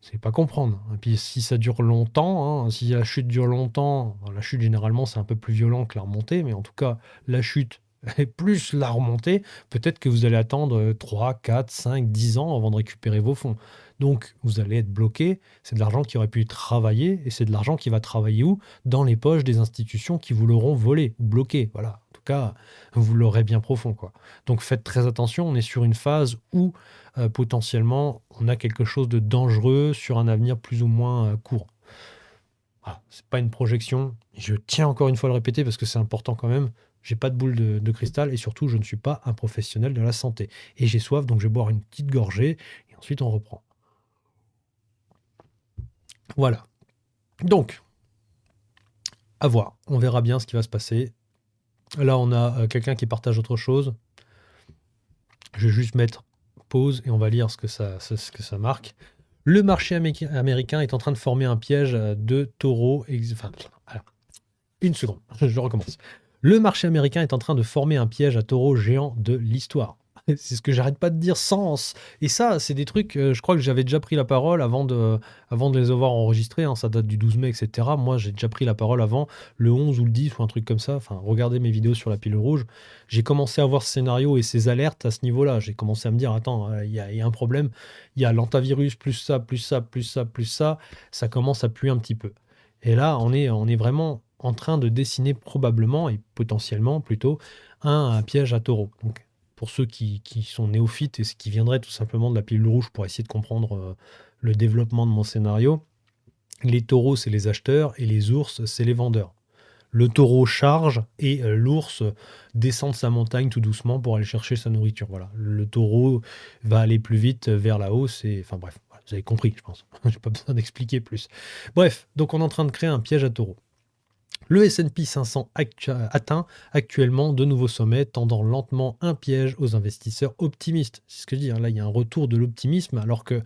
C'est pas comprendre. Et puis si ça dure longtemps, hein, si la chute dure longtemps, bon, la chute généralement c'est un peu plus violent que la remontée, mais en tout cas la chute et plus la remontée, peut-être que vous allez attendre 3, 4, 5, 10 ans avant de récupérer vos fonds. Donc vous allez être bloqué, c'est de l'argent qui aurait pu travailler, et c'est de l'argent qui va travailler où? Dans les poches des institutions qui vous l'auront volé ou bloqué. Voilà, en tout cas, vous l'aurez bien profond, quoi. Donc faites très attention, on est sur une phase où potentiellement on a quelque chose de dangereux sur un avenir plus ou moins court. Voilà, c'est pas une projection. Je tiens encore une fois à le répéter parce que c'est important quand même. J'ai pas de boule de cristal et surtout je ne suis pas un professionnel de la santé. Et j'ai soif donc je vais boire une petite gorgée et ensuite on reprend. Voilà. Donc, à voir. On verra bien ce qui va se passer. Là, on a quelqu'un qui partage autre chose. Je vais juste mettre pause et on va lire ce que ça marque. Le marché américain est en train de former un piège de taureaux. Enfin, alors, une seconde, je recommence. Le marché américain est en train de former un piège à taureaux géants de l'histoire. C'est ce que j'arrête pas de dire sans. Et ça, c'est des trucs, je crois que j'avais déjà pris la parole avant de les avoir enregistrés, hein, ça date du 12 mai, etc. Moi, j'ai déjà pris la parole avant le 11 ou le 10 ou un truc comme ça. Enfin, regardez mes vidéos sur la pile rouge. J'ai commencé à voir ce scénario et ces alertes à ce niveau-là. J'ai commencé à me dire, attends, il y a un problème. Il y a l'antivirus, plus ça, plus ça, plus ça, plus ça. Ça commence à puer un petit peu. Et là, on est vraiment en train de dessiner probablement et potentiellement plutôt un piège à taureau. Donc, pour ceux qui sont néophytes et ce qui viendraient tout simplement de la pilule rouge pour essayer de comprendre le développement de mon scénario. Les taureaux, c'est les acheteurs et les ours, c'est les vendeurs. Le taureau charge et l'ours descend de sa montagne tout doucement pour aller chercher sa nourriture. Voilà. Le taureau va aller plus vite vers la hausse et enfin bref, voilà, vous avez compris, je pense. J'ai pas besoin d'expliquer plus. Bref, donc on est en train de créer un piège à taureau. Le S&P 500 atteint actuellement de nouveaux sommets, tendant lentement un piège aux investisseurs optimistes. C'est ce que je dis, hein, là il y a un retour de l'optimisme alors que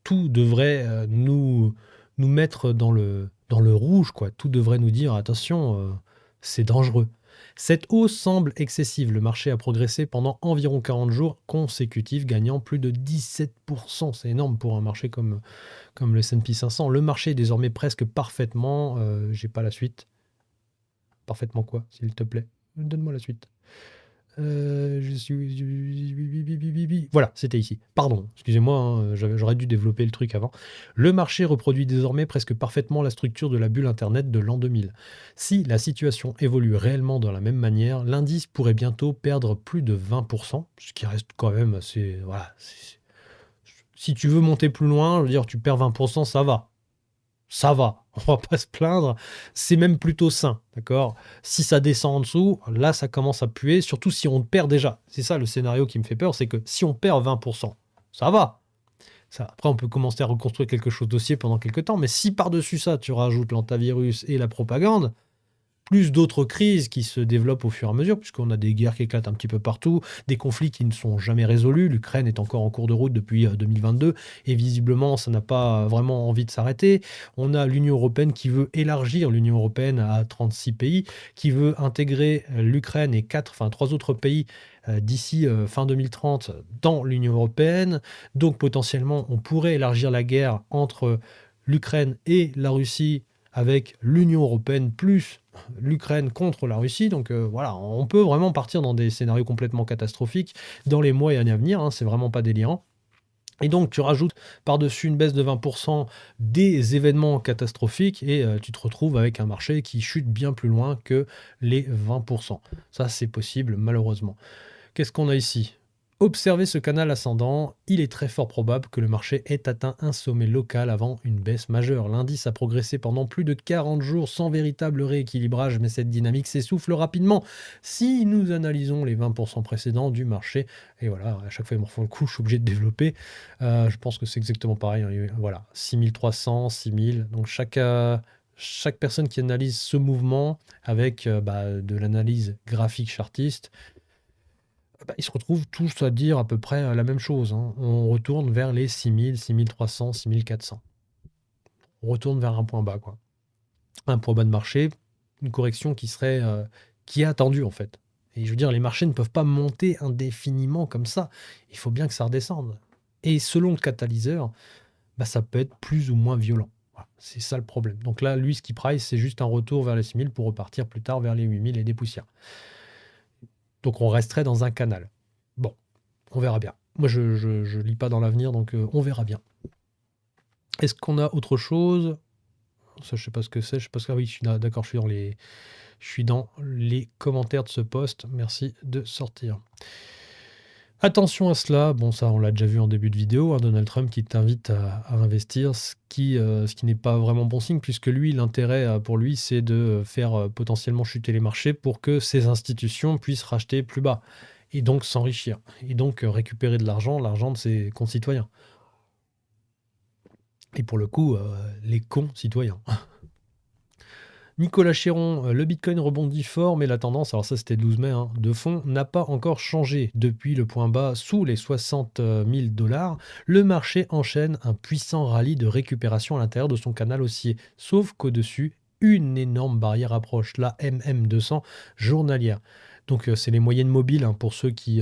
tout devrait nous mettre dans le rouge, quoi. Tout devrait nous dire attention, c'est dangereux. Cette hausse semble excessive. Le marché a progressé pendant environ 40 jours consécutifs, gagnant plus de 17%. C'est énorme pour un marché comme le S&P 500. Le marché est désormais presque parfaitement, j'ai pas la suite. Parfaitement quoi, s'il te plaît? Donne-moi la suite. Je suis... Voilà, c'était ici. Pardon, excusez-moi, hein, j'aurais dû développer le truc avant. Le marché reproduit désormais presque parfaitement la structure de la bulle Internet de l'an 2000. Si la situation évolue réellement de la même manière, l'indice pourrait bientôt perdre plus de 20%, ce qui reste quand même assez... Voilà. Si tu veux monter plus loin, je veux dire, tu perds 20%, ça va. Ça va, on va pas se plaindre, c'est même plutôt sain, d'accord? Si ça descend en dessous, là ça commence à puer, surtout si on perd déjà. C'est ça le scénario qui me fait peur, c'est que si on perd 20%, ça va. Ça, après, on peut commencer à reconstruire quelque chose dossier pendant quelques temps, mais si par-dessus ça, tu rajoutes l'antivirus et la propagande, plus d'autres crises qui se développent au fur et à mesure, puisqu'on a des guerres qui éclatent un petit peu partout, des conflits qui ne sont jamais résolus. L'Ukraine est encore en cours de route depuis 2022 et visiblement, ça n'a pas vraiment envie de s'arrêter. On a l'Union européenne qui veut élargir l'Union européenne à 36 pays, qui veut intégrer l'Ukraine et trois autres pays d'ici fin 2030 dans l'Union européenne. Donc potentiellement, on pourrait élargir la guerre entre l'Ukraine et la Russie avec l'Union européenne plus l'Ukraine contre la Russie. Donc voilà, on peut vraiment partir dans des scénarios complètement catastrophiques dans les mois et années à venir, hein, c'est vraiment pas délirant. Et donc tu rajoutes par-dessus une baisse de 20% des événements catastrophiques et tu te retrouves avec un marché qui chute bien plus loin que les 20%. Ça c'est possible malheureusement. Qu'est-ce qu'on a ici? Observez ce canal ascendant, il est très fort probable que le marché ait atteint un sommet local avant une baisse majeure. L'indice a progressé pendant plus de 40 jours sans véritable rééquilibrage, mais cette dynamique s'essouffle rapidement si nous analysons les 20% précédents du marché. Et voilà, à chaque fois, ils me refont le coup, je suis obligé de développer. Je pense que c'est exactement pareil, hein. Voilà, 6300, 6000. Donc chaque personne qui analyse ce mouvement avec de l'analyse graphique chartiste, ils se retrouvent tous à dire à peu près la même chose, hein. On retourne vers les 6000, 6300, 6400. On retourne vers un point bas, quoi. Un point bas de marché, une correction qui est attendue en fait. Et je veux dire, les marchés ne peuvent pas monter indéfiniment comme ça. Il faut bien que ça redescende. Et selon le catalyseur, ça peut être plus ou moins violent. Voilà, c'est ça le problème. Donc là, lui, ce qu'il price, c'est juste un retour vers les 6000 pour repartir plus tard vers les 8000 et des poussières. Donc on resterait dans un canal. Bon, on verra bien. Moi, je lis pas dans l'avenir, donc on verra bien. Est-ce qu'on a autre chose? Ça, je sais pas ce que c'est. Je sais pas ce que... Ah oui, d'accord, je suis dans les commentaires de ce post. Merci de sortir. Attention à cela. Bon, ça, on l'a déjà vu en début de vidéo. Hein, Donald Trump qui t'invite à investir, ce qui n'est pas vraiment bon signe, puisque lui, l'intérêt pour lui, c'est de faire potentiellement chuter les marchés pour que ces institutions puissent racheter plus bas et donc s'enrichir et donc récupérer de l'argent de ses concitoyens. Et pour le coup, les concitoyens. Nicolas Chéron, le Bitcoin rebondit fort, mais la tendance, alors ça c'était le 12 mai, hein, de fond, n'a pas encore changé. Depuis le point bas sous les 60 000 $, le marché enchaîne un puissant rallye de récupération à l'intérieur de son canal haussier. Sauf qu'au-dessus, une énorme barrière approche, la MM200 journalière. Donc c'est les moyennes mobiles, hein, pour ceux qui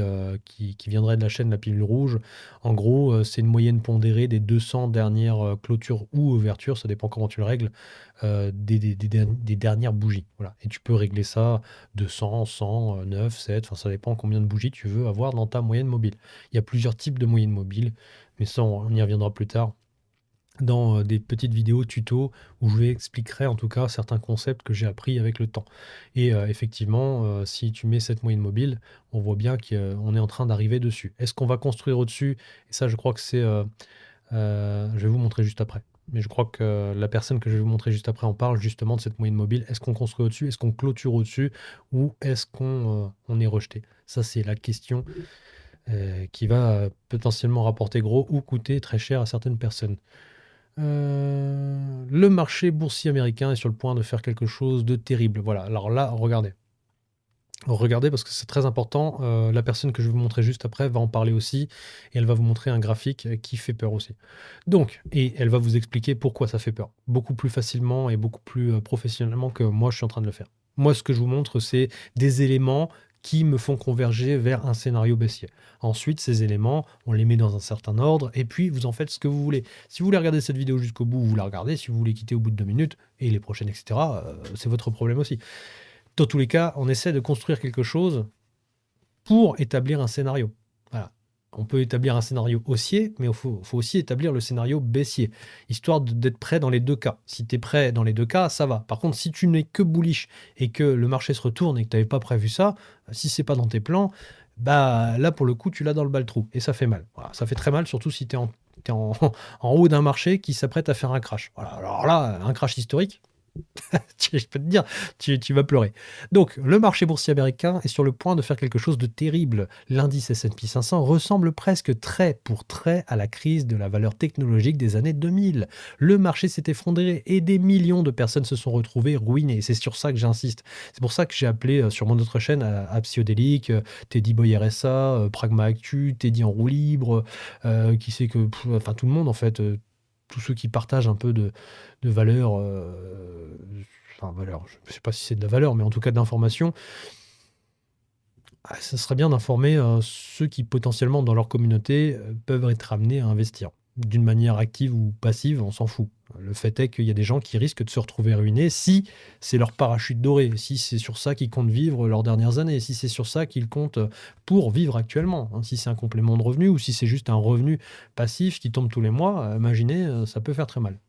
viendraient de la chaîne La Pilule Rouge. En gros, c'est une moyenne pondérée des 200 dernières clôtures ou ouvertures, ça dépend comment tu le règles, des dernières bougies. Voilà. Et tu peux régler ça de 100, 100, 9, 7, enfin ça dépend combien de bougies tu veux avoir dans ta moyenne mobile. Il y a plusieurs types de moyennes mobiles, mais ça on y reviendra plus tard. dans des petites vidéos tuto où je vais expliquerai en tout cas certains concepts que j'ai appris avec le temps. Et effectivement, si tu mets cette moyenne mobile, on voit bien qu'on est en train d'arriver dessus. Est-ce qu'on va construire au-dessus? Et ça, je crois que c'est, je vais vous montrer juste après. Mais je crois que la personne que je vais vous montrer juste après en parle justement de cette moyenne mobile. Est-ce qu'on construit au-dessus? Est-ce qu'on clôture au-dessus? Ou est-ce qu'on est rejeté? Ça, c'est la question qui va potentiellement rapporter gros ou coûter très cher à certaines personnes. Le marché boursier américain est sur le point de faire quelque chose de terrible. Voilà, alors là, regardez. Regardez parce que c'est très important. La personne que je vais vous montrer juste après va en parler aussi et elle va vous montrer un graphique qui fait peur aussi. Donc, et elle va vous expliquer pourquoi ça fait peur. Beaucoup plus facilement et beaucoup plus professionnellement que moi je suis en train de le faire. Moi, ce que je vous montre, c'est des éléments qui me font converger vers un scénario baissier. Ensuite, ces éléments, on les met dans un certain ordre et puis vous en faites ce que vous voulez. Si vous voulez regarder cette vidéo jusqu'au bout, vous la regardez. Si vous voulez quitter au bout de 2 minutes et les prochaines, etc., c'est votre problème aussi. Dans tous les cas, on essaie de construire quelque chose pour établir un scénario. Voilà. On peut établir un scénario haussier, mais il faut aussi établir le scénario baissier, histoire d'être prêt dans les deux cas. Si tu es prêt dans les deux cas, ça va. Par contre, si tu n'es que bullish et que le marché se retourne et que tu n'avais pas prévu ça, si c'est pas dans tes plans, bah là pour le coup tu l'as dans le bal-trou et ça fait mal. Voilà, ça fait très mal, surtout si tu es en haut d'un marché qui s'apprête à faire un crash. Voilà, alors là, un crash historique, je peux te dire, tu vas pleurer. Donc, le marché boursier américain est sur le point de faire quelque chose de terrible. L'indice S&P 500 ressemble presque trait pour trait à la crise de la valeur technologique des années 2000. Le marché s'est effondré et des millions de personnes se sont retrouvées ruinées. C'est sur ça que j'insiste. C'est pour ça que j'ai appelé sur mon autre chaîne à Psyodélique, Teddy Boy RSA, Pragma Actu, Teddy en roue libre, qui sait que, enfin tout le monde en fait, tous ceux qui partagent un peu de valeur, enfin valeur, je ne sais pas si c'est de la valeur, mais en tout cas d'information, ça serait bien d'informer ceux qui potentiellement dans leur communauté peuvent être amenés à investir. D'une manière active ou passive, on s'en fout. Le fait est qu'il y a des gens qui risquent de se retrouver ruinés si c'est leur parachute doré, si c'est sur ça qu'ils comptent vivre leurs dernières années, si c'est sur ça qu'ils comptent pour vivre actuellement, hein, si c'est un complément de revenu ou si c'est juste un revenu passif qui tombe tous les mois, imaginez, ça peut faire très mal.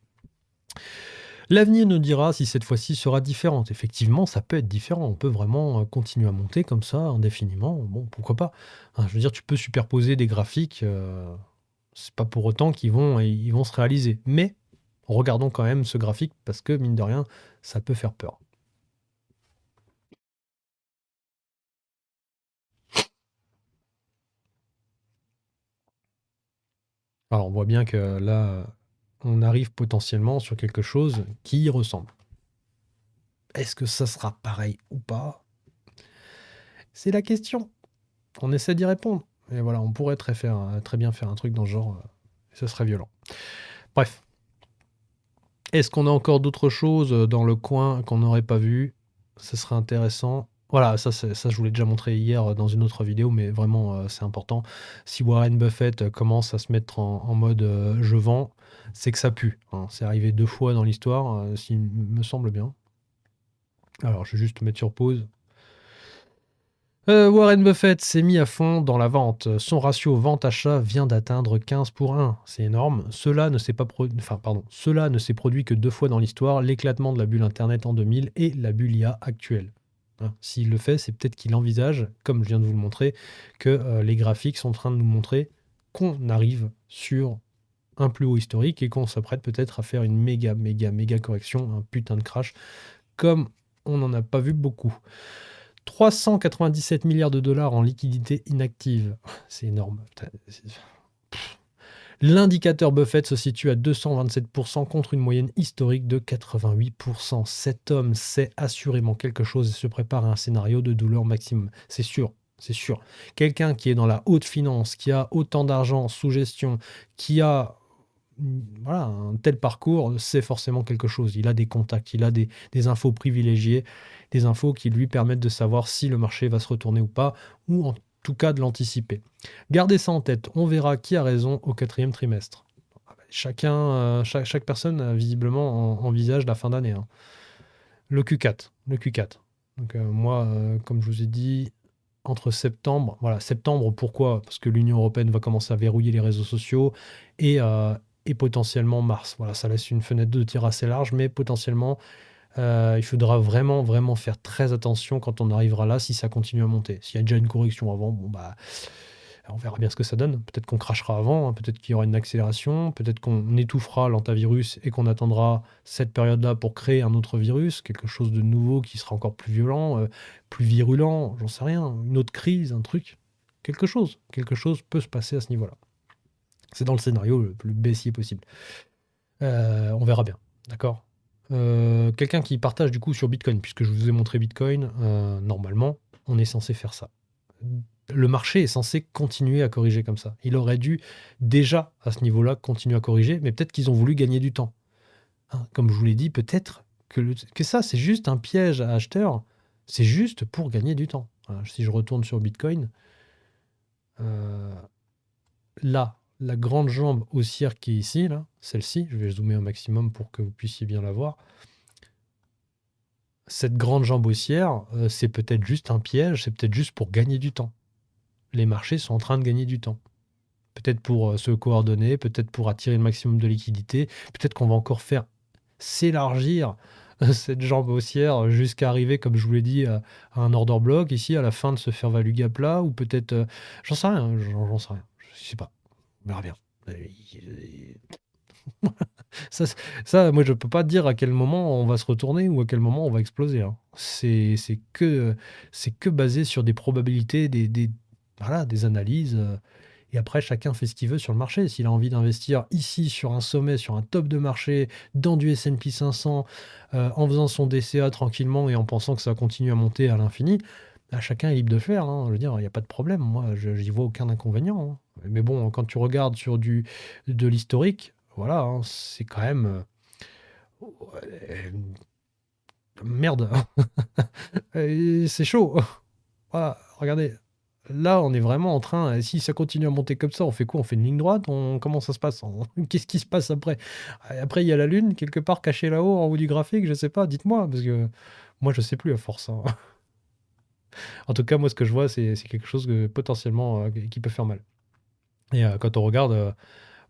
L'avenir nous dira si cette fois-ci sera différente. Effectivement, ça peut être différent. On peut vraiment continuer à monter comme ça indéfiniment. Bon, pourquoi pas? Hein, je veux dire, tu peux superposer des graphiques. C'est pas pour autant qu'ils vont se réaliser. Mais regardons quand même ce graphique parce que mine de rien, ça peut faire peur. Alors, on voit bien que là, on arrive potentiellement sur quelque chose qui y ressemble. Est-ce que ça sera pareil ou pas? C'est la question. On essaie d'y répondre. Et voilà, on pourrait très bien faire un truc dans ce genre. Ce serait violent. Bref. Est-ce qu'on a encore d'autres choses dans le coin qu'on n'aurait pas vu? Ce serait intéressant. Voilà, ça, je vous l'ai déjà montré hier dans une autre vidéo, mais vraiment, c'est important. Si Warren Buffett commence à se mettre en mode je vends, c'est que ça pue, hein. C'est arrivé 2 fois dans l'histoire, s'il me semble bien. Alors, je vais juste mettre sur pause. Warren Buffett s'est mis à fond dans la vente. Son ratio vente-achat vient d'atteindre 15 pour 1. C'est énorme. Cela ne s'est produit que 2 fois dans l'histoire, l'éclatement de la bulle Internet en 2000 et la bulle IA actuelle. Hein, s'il le fait, c'est peut-être qu'il envisage, comme je viens de vous le montrer, que les graphiques sont en train de nous montrer qu'on arrive sur un plus haut historique et qu'on s'apprête peut-être à faire une méga correction, un putain de crash, comme on n'en a pas vu beaucoup. 397 milliards de dollars en liquidité inactive. C'est énorme. L'indicateur Buffett se situe à 227% contre une moyenne historique de 88%. Cet homme sait assurément quelque chose et se prépare à un scénario de douleur maximum. C'est sûr, c'est sûr. Quelqu'un qui est dans la haute finance, qui a autant d'argent sous gestion, qui a voilà, un tel parcours, c'est forcément quelque chose. Il a des contacts, il a des infos privilégiées, des infos qui lui permettent de savoir si le marché va se retourner ou pas, ou en tout cas de l'anticiper. Gardez ça en tête, on verra qui a raison au 4e trimestre. Chaque personne visiblement envisage la fin d'année, hein. Le Q4, le Q4. Donc moi, comme je vous ai dit, entre septembre, voilà, septembre, pourquoi? Parce que l'Union européenne va commencer à verrouiller les réseaux sociaux et et potentiellement Mars. Voilà, ça laisse une fenêtre de tir assez large, mais potentiellement, il faudra vraiment, vraiment faire très attention quand on arrivera là, si ça continue à monter. S'il y a déjà une correction avant, bon bah, on verra bien ce que ça donne. Peut-être qu'on crachera avant, hein, peut-être qu'il y aura une accélération, peut-être qu'on étouffera l'antavirus et qu'on attendra cette période-là pour créer un autre virus, quelque chose de nouveau qui sera encore plus violent, plus virulent, j'en sais rien, une autre crise, un truc. Quelque chose peut se passer à ce niveau-là. C'est dans le scénario le plus baissier possible. On verra bien, d'accord. Quelqu'un qui partage du coup sur Bitcoin, puisque je vous ai montré Bitcoin, normalement, on est censé faire ça. Le marché est censé continuer à corriger comme ça. Il aurait dû déjà, à ce niveau-là, continuer à corriger, mais peut-être qu'ils ont voulu gagner du temps. Hein, comme je vous l'ai dit, peut-être que ça, c'est juste un piège à acheteurs. C'est juste pour gagner du temps. Voilà, si je retourne sur Bitcoin, euh, là, la grande jambe haussière qui est ici, là, celle-ci, je vais zoomer au maximum pour que vous puissiez bien la voir. Cette grande jambe haussière, c'est peut-être juste un piège, c'est peut-être juste pour gagner du temps. Les marchés sont en train de gagner du temps. Peut-être pour se coordonner, peut-être pour attirer le maximum de liquidité, peut-être qu'on va encore faire s'élargir cette jambe haussière jusqu'à arriver, comme je vous l'ai dit, à un order block ici, à la fin de ce fair value gap là, ou peut-être, j'en sais rien, j'en sais rien, je sais pas, on verra bien. Ça, ça, moi, je peux pas dire à quel moment on va se retourner ou à quel moment on va exploser, hein. C'est que basé sur des probabilités, voilà, des analyses. Et après, chacun fait ce qu'il veut sur le marché. S'il a envie d'investir ici, sur un sommet, sur un top de marché, dans du S&P 500, en faisant son DCA tranquillement et en pensant que ça continue à monter à l'infini, bah, chacun est libre de faire, hein. Je veux dire, il n'y a pas de problème. Moi, je n'y vois aucun inconvénient, hein. Mais bon, quand tu regardes sur de l'historique, voilà, hein, c'est quand même... euh, merde, c'est chaud. Voilà, regardez. Là, on est vraiment en train, si ça continue à monter comme ça, on fait quoi? On fait une ligne droite? Comment ça se passe? Qu'est-ce qui se passe après? Après, il y a la Lune, quelque part cachée là-haut, en haut du graphique, je sais pas, dites-moi, parce que moi, je sais plus à force, hein. En tout cas, moi, ce que je vois, c'est quelque chose que, potentiellement qui peut faire mal. Et quand on regarde,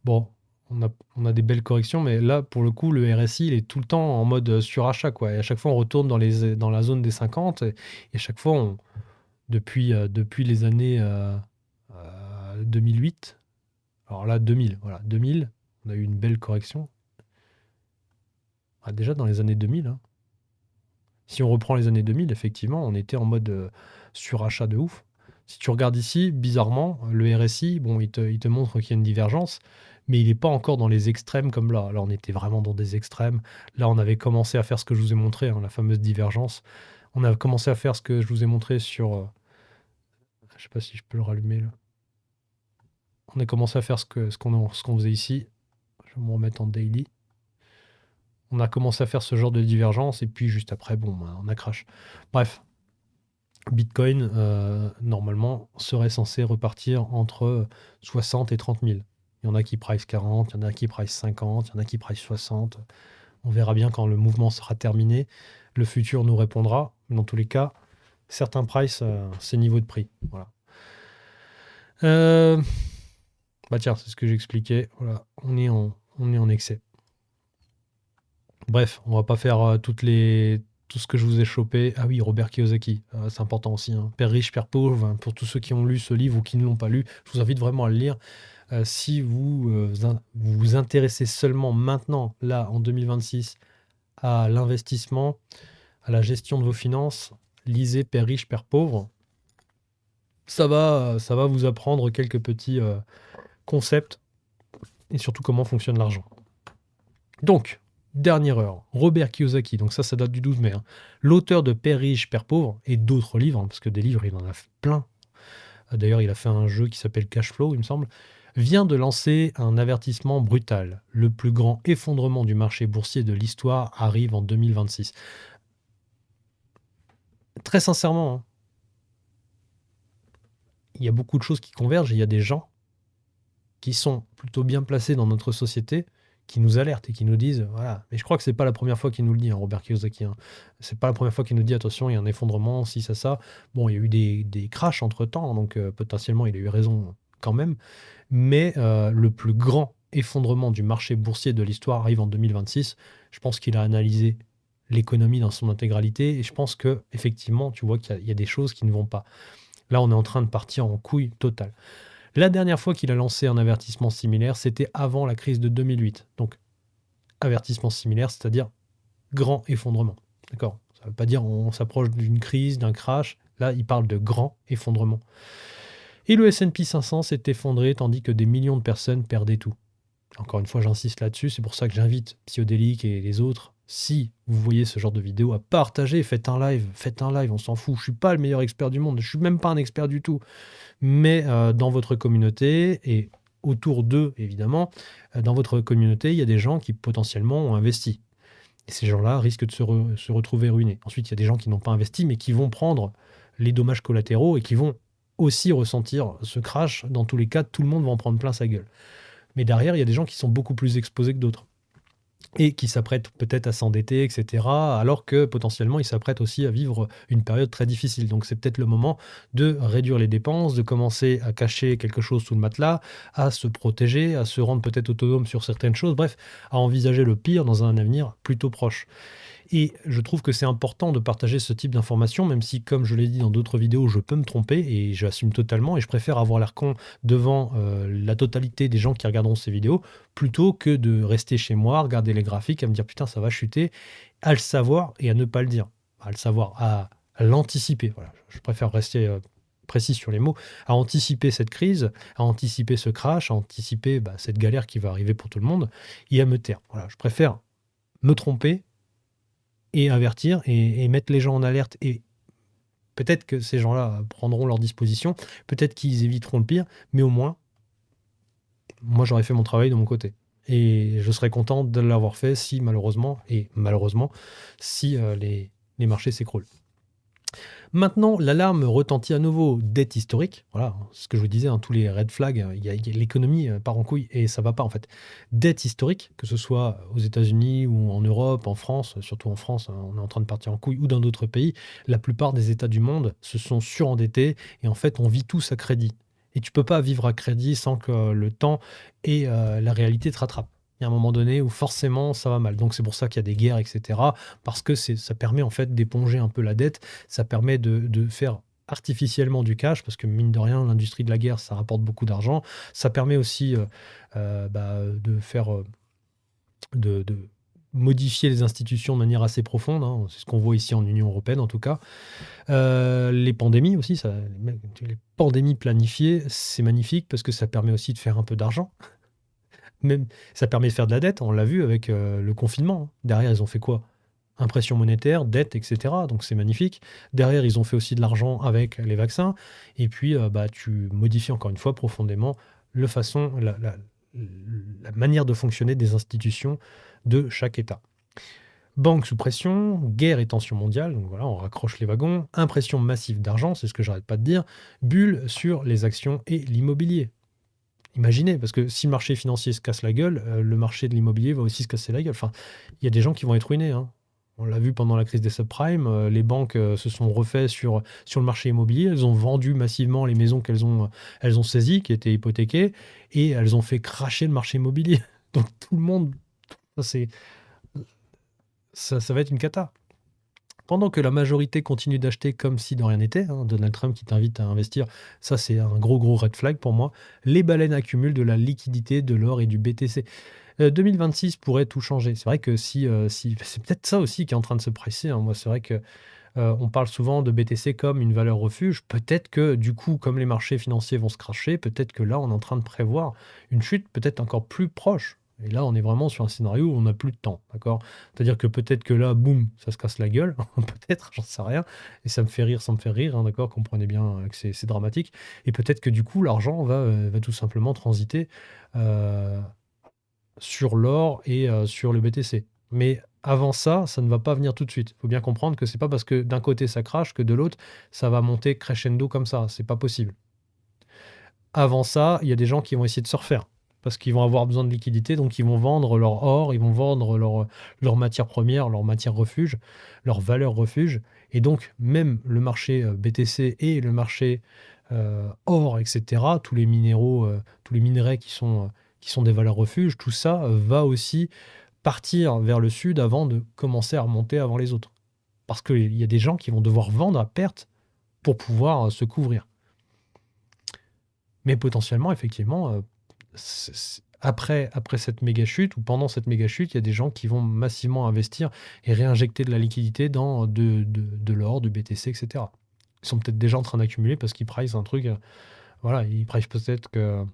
bon, on a des belles corrections, mais là, pour le coup, le RSI, il est tout le temps en mode surachat, quoi. Et à chaque fois, on retourne dans la zone des 50, et à chaque fois, depuis les années 2008, alors là, 2000, voilà, 2000, on a eu une belle correction. Ah, déjà dans les années 2000, hein. Si on reprend les années 2000, effectivement, on était en mode surachat de ouf. Si tu regardes ici, bizarrement, le RSI, bon, il te montre qu'il y a une divergence, mais il n'est pas encore dans les extrêmes comme là. Là, on était vraiment dans des extrêmes. Là, on avait commencé à faire ce que je vous ai montré, hein, la fameuse divergence. On a commencé à faire ce que je vous ai montré sur... je sais pas si je peux le rallumer là. On a commencé à faire ce qu'on faisait ici. Je vais me remettre en daily. On a commencé à faire ce genre de divergence et puis juste après, bon, bah, on a crash. Bref, Bitcoin, normalement, serait censé repartir entre 60 et 30 000. Il y en a qui price 40, il y en a qui price 50, il y en a qui price 60. On verra bien quand le mouvement sera terminé. Le futur nous répondra. Mais dans tous les cas, certains price ces niveaux de prix. Voilà. Bah tiens, c'est ce que j'expliquais. Voilà, on est en excès. Bref, on va pas faire tout ce que je vous ai chopé. Ah oui, Robert Kiyosaki, c'est important aussi, hein. Père riche, père pauvre, hein. Pour tous ceux qui ont lu ce livre ou qui ne l'ont pas lu, je vous invite vraiment à le lire. Si vous vous intéressez seulement maintenant, là, en 2026, à l'investissement, à la gestion de vos finances, lisez Père riche, père pauvre. Ça va vous apprendre quelques petits concepts et surtout comment fonctionne l'argent. Donc, dernière heure, Robert Kiyosaki, donc ça date du 12 mai, hein. L'auteur de Père riche, Père pauvre, et d'autres livres, hein, parce que des livres, il en a fait plein. D'ailleurs, il a fait un jeu qui s'appelle Cash Flow, il me semble, vient de lancer un avertissement brutal. Le plus grand effondrement du marché boursier de l'histoire arrive en 2026. Très sincèrement, hein, il y a beaucoup de choses qui convergent et il y a des gens qui sont plutôt bien placés dans notre société, qui nous alertent et qui nous disent, voilà, mais je crois que c'est pas la première fois qu'il nous le dit, hein, Robert Kiyosaki, hein. C'est pas la première fois qu'il nous dit, attention, il y a un effondrement, si, ça. Bon, il y a eu des crashs entre-temps, donc potentiellement, il a eu raison quand même. Mais le plus grand effondrement du marché boursier de l'histoire arrive en 2026. Je pense qu'il a analysé l'économie dans son intégralité et je pense que effectivement, tu vois qu'il y a des choses qui ne vont pas. Là, on est en train de partir en couille totale. La dernière fois qu'il a lancé un avertissement similaire, c'était avant la crise de 2008. Donc, avertissement similaire, c'est-à-dire grand effondrement. D'accord? Ça ne veut pas dire on s'approche d'une crise, d'un crash. Là, il parle de grand effondrement. Et le S&P 500 s'est effondré tandis que des millions de personnes perdaient tout. Encore une fois, j'insiste là-dessus, c'est pour ça que j'invite Psyodélique et les autres, si vous voyez ce genre de vidéo, à partager, faites un live, on s'en fout. Je suis pas le meilleur expert du monde, je suis même pas un expert du tout. Mais dans votre communauté et autour d'eux, évidemment, dans votre communauté, il y a des gens qui potentiellement ont investi. Et ces gens-là risquent de se retrouver ruinés. Ensuite, il y a des gens qui n'ont pas investi, mais qui vont prendre les dommages collatéraux et qui vont aussi ressentir ce crash. Dans tous les cas, tout le monde va en prendre plein sa gueule. Mais derrière, il y a des gens qui sont beaucoup plus exposés que d'autres et qui s'apprêtent peut-être à s'endetter, etc., alors que potentiellement, ils s'apprêtent aussi à vivre une période très difficile. Donc c'est peut-être le moment de réduire les dépenses, de commencer à cacher quelque chose sous le matelas, à se protéger, à se rendre peut-être autonome sur certaines choses, bref, à envisager le pire dans un avenir plutôt proche. Et je trouve que c'est important de partager ce type d'informations, même si, comme je l'ai dit dans d'autres vidéos, je peux me tromper et j'assume totalement. Et je préfère avoir l'air con devant la totalité des gens qui regarderont ces vidéos plutôt que de rester chez moi, regarder les graphiques, à me dire putain, ça va chuter, à le savoir et à ne pas le dire. À le savoir, à l'anticiper. Voilà, je préfère rester précis sur les mots, à anticiper cette crise, à anticiper ce crash, à anticiper cette galère qui va arriver pour tout le monde et à me taire. Voilà, je préfère me tromper et avertir et mettre les gens en alerte. Et peut-être que ces gens-là prendront leurs dispositions, peut-être qu'ils éviteront le pire, mais au moins, moi j'aurais fait mon travail de mon côté. Et je serais content de l'avoir fait si malheureusement, si les marchés s'écroulent. Maintenant, l'alarme retentit à nouveau. Dette historique. Voilà, ce que je vous disais, tous les red flags, l'économie part en couille et ça va pas en fait. Dette historique, que ce soit aux États-Unis ou en Europe, en France, surtout en France, on est en train de partir en couille, ou dans d'autres pays, la plupart des États du monde se sont surendettés et en fait, on vit tous à crédit. Et tu peux pas vivre à crédit sans que le temps et la réalité te rattrapent. Il y a un moment donné où forcément ça va mal. Donc c'est pour ça qu'il y a des guerres, etc. Parce que ça permet en fait d'éponger un peu la dette, ça permet de faire artificiellement du cash, parce que mine de rien, l'industrie de la guerre, ça rapporte beaucoup d'argent. Ça permet aussi de faire, de modifier les institutions de manière assez profonde, hein. C'est ce qu'on voit ici en Union européenne en tout cas. Les pandémies aussi, les pandémies planifiées, c'est magnifique parce que ça permet aussi de faire un peu d'argent. Même, ça permet de faire de la dette, on l'a vu avec le confinement. Derrière, ils ont fait quoi? Impression monétaire, dette, etc. Donc c'est magnifique. Derrière, ils ont fait aussi de l'argent avec les vaccins. Et puis, tu modifies encore une fois profondément la manière de fonctionner des institutions de chaque État. Banque sous pression, guerre et tension mondiale, donc voilà, on raccroche les wagons, impression massive d'argent, c'est ce que j'arrête pas de dire, bulle sur les actions et l'immobilier. Imaginez, parce que si le marché financier se casse la gueule, le marché de l'immobilier va aussi se casser la gueule. Enfin, il y a des gens qui vont être ruinés, hein. On l'a vu pendant la crise des subprimes, les banques se sont refaites sur le marché immobilier. Elles ont vendu massivement les maisons elles ont saisies, qui étaient hypothéquées, et elles ont fait cracher le marché immobilier. Donc tout le monde, ça, ça va être une cata. Pendant que la majorité continue d'acheter comme si de rien n'était, hein, Donald Trump qui t'invite à investir, ça c'est un gros gros red flag pour moi, les baleines accumulent de la liquidité, de l'or et du BTC. 2026 pourrait tout changer. C'est vrai que si c'est peut-être ça aussi qui est en train de se presser, hein. Moi, c'est vrai que on parle souvent de BTC comme une valeur refuge. Peut-être que du coup, comme les marchés financiers vont se crasher, peut-être que là, on est en train de prévoir une chute peut-être encore plus proche. Et là, on est vraiment sur un scénario où on n'a plus de temps, d'accord? C'est-à-dire que peut-être que là, boum, ça se casse la gueule, peut-être, j'en sais rien, et ça me fait rire sans me faire rire, hein, d'accord? Comprenez bien que c'est dramatique. Et peut-être que du coup, l'argent va tout simplement transiter euh, sur l'or et sur le BTC. Mais avant ça, ça ne va pas venir tout de suite. Il faut bien comprendre que c'est pas parce que d'un côté ça crache que de l'autre ça va monter crescendo comme ça. C'est pas possible. Avant ça, il y a des gens qui vont essayer de se refaire parce qu'ils vont avoir besoin de liquidité, donc ils vont vendre leur or, ils vont vendre leur matière première, leur matière refuge, leur valeur refuge. Et donc, même le marché BTC et le marché or, etc., tous les minéraux, tous les minerais qui sont des valeurs refuges, tout ça va aussi partir vers le sud avant de commencer à remonter avant les autres. Parce qu'il y a des gens qui vont devoir vendre à perte pour pouvoir se couvrir. Mais potentiellement, effectivement, après cette méga chute ou pendant cette méga chute, il y a des gens qui vont massivement investir et réinjecter de la liquidité dans de l'or, du BTC, etc. Ils sont peut-être déjà en train d'accumuler parce qu'ils price un truc. Voilà, ils price peut-être que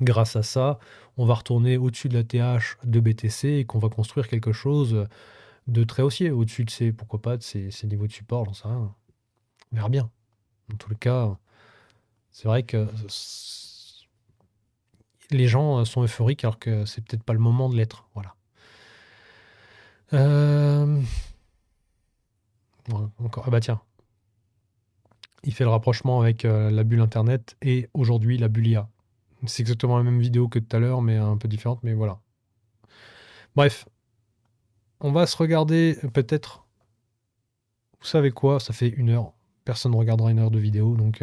grâce à ça, on va retourner au-dessus de la TH de BTC et qu'on va construire quelque chose de très haussier, au-dessus de ces, pourquoi pas, de ces niveaux de support, j'en sais rien. On verra bien. Dans tous les cas, c'est vrai que les gens sont euphoriques alors que c'est peut-être pas le moment de l'être. Voilà. Encore. Ah bah tiens, il fait le rapprochement avec la bulle Internet et aujourd'hui la bulle IA. C'est exactement la même vidéo que tout à l'heure, mais un peu différente, mais voilà. Bref, on va se regarder peut-être. Vous savez quoi? Ça fait 1 heure. Personne ne regardera 1 heure de vidéo, donc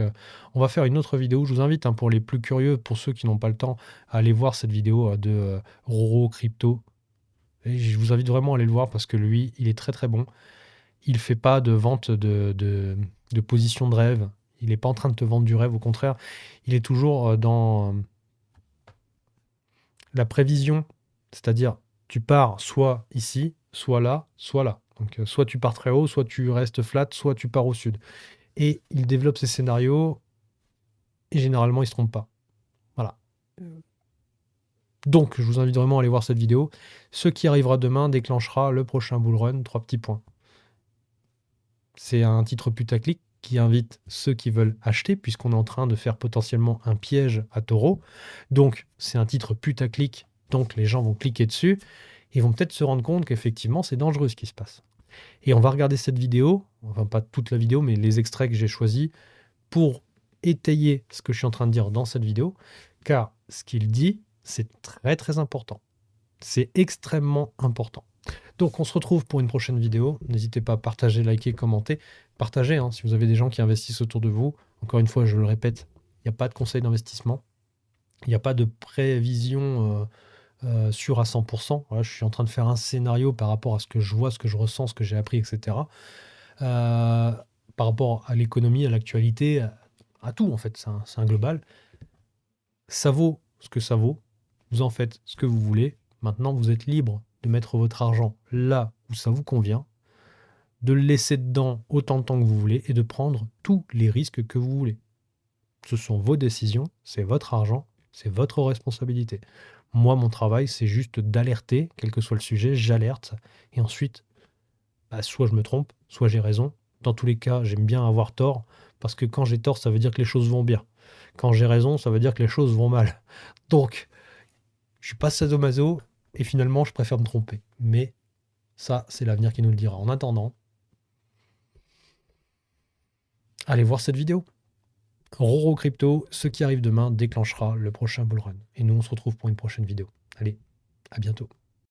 on va faire une autre vidéo. Je vous invite, pour les plus curieux, pour ceux qui n'ont pas le temps, à aller voir cette vidéo de Roro Crypto. Et je vous invite vraiment à aller le voir parce que lui, il est très très bon. Il fait pas de vente de position de rêve. Il n'est pas en train de te vendre du rêve, au contraire. Il est toujours dans la prévision, c'est-à-dire tu pars soit ici, soit là, soit là. Donc soit tu pars très haut, soit tu restes flat, soit tu pars au sud. Et il développe ses scénarios et généralement il se trompe pas. Voilà. Donc je vous invite vraiment à aller voir cette vidéo. Ce qui arrivera demain déclenchera le prochain bull run. 3 petits points. C'est un titre putaclic qui invite ceux qui veulent acheter, puisqu'on est en train de faire potentiellement un piège à taureau. Donc, c'est un titre putaclic, donc les gens vont cliquer dessus et vont peut-être se rendre compte qu'effectivement, c'est dangereux ce qui se passe. Et on va regarder cette vidéo, enfin pas toute la vidéo, mais les extraits que j'ai choisis pour étayer ce que je suis en train de dire dans cette vidéo, car ce qu'il dit, c'est très très important. C'est extrêmement important. Donc on se retrouve pour une prochaine vidéo. N'hésitez pas à partager, liker, commenter. Partagez si vous avez des gens qui investissent autour de vous. Encore une fois, je le répète, il n'y a pas de conseil d'investissement. Il n'y a pas de prévision sûre à 100%. Voilà, je suis en train de faire un scénario par rapport à ce que je vois, ce que je ressens, ce que j'ai appris, etc. Par rapport à l'économie, à l'actualité, à tout en fait. C'est un global. Ça vaut ce que ça vaut. Vous en faites ce que vous voulez. Maintenant, vous êtes libre de mettre votre argent là où ça vous convient, de le laisser dedans autant de temps que vous voulez et de prendre tous les risques que vous voulez. Ce sont vos décisions, c'est votre argent, c'est votre responsabilité. Moi, mon travail, c'est juste d'alerter, quel que soit le sujet, j'alerte. Et ensuite, soit je me trompe, soit j'ai raison. Dans tous les cas, j'aime bien avoir tort, parce que quand j'ai tort, ça veut dire que les choses vont bien. Quand j'ai raison, ça veut dire que les choses vont mal. Donc, je suis pas sadomaso, et finalement, je préfère me tromper. Mais ça, c'est l'avenir qui nous le dira. En attendant, allez voir cette vidéo. Roro Crypto, ce qui arrive demain déclenchera le prochain bull run. Et nous, on se retrouve pour une prochaine vidéo. Allez, à bientôt.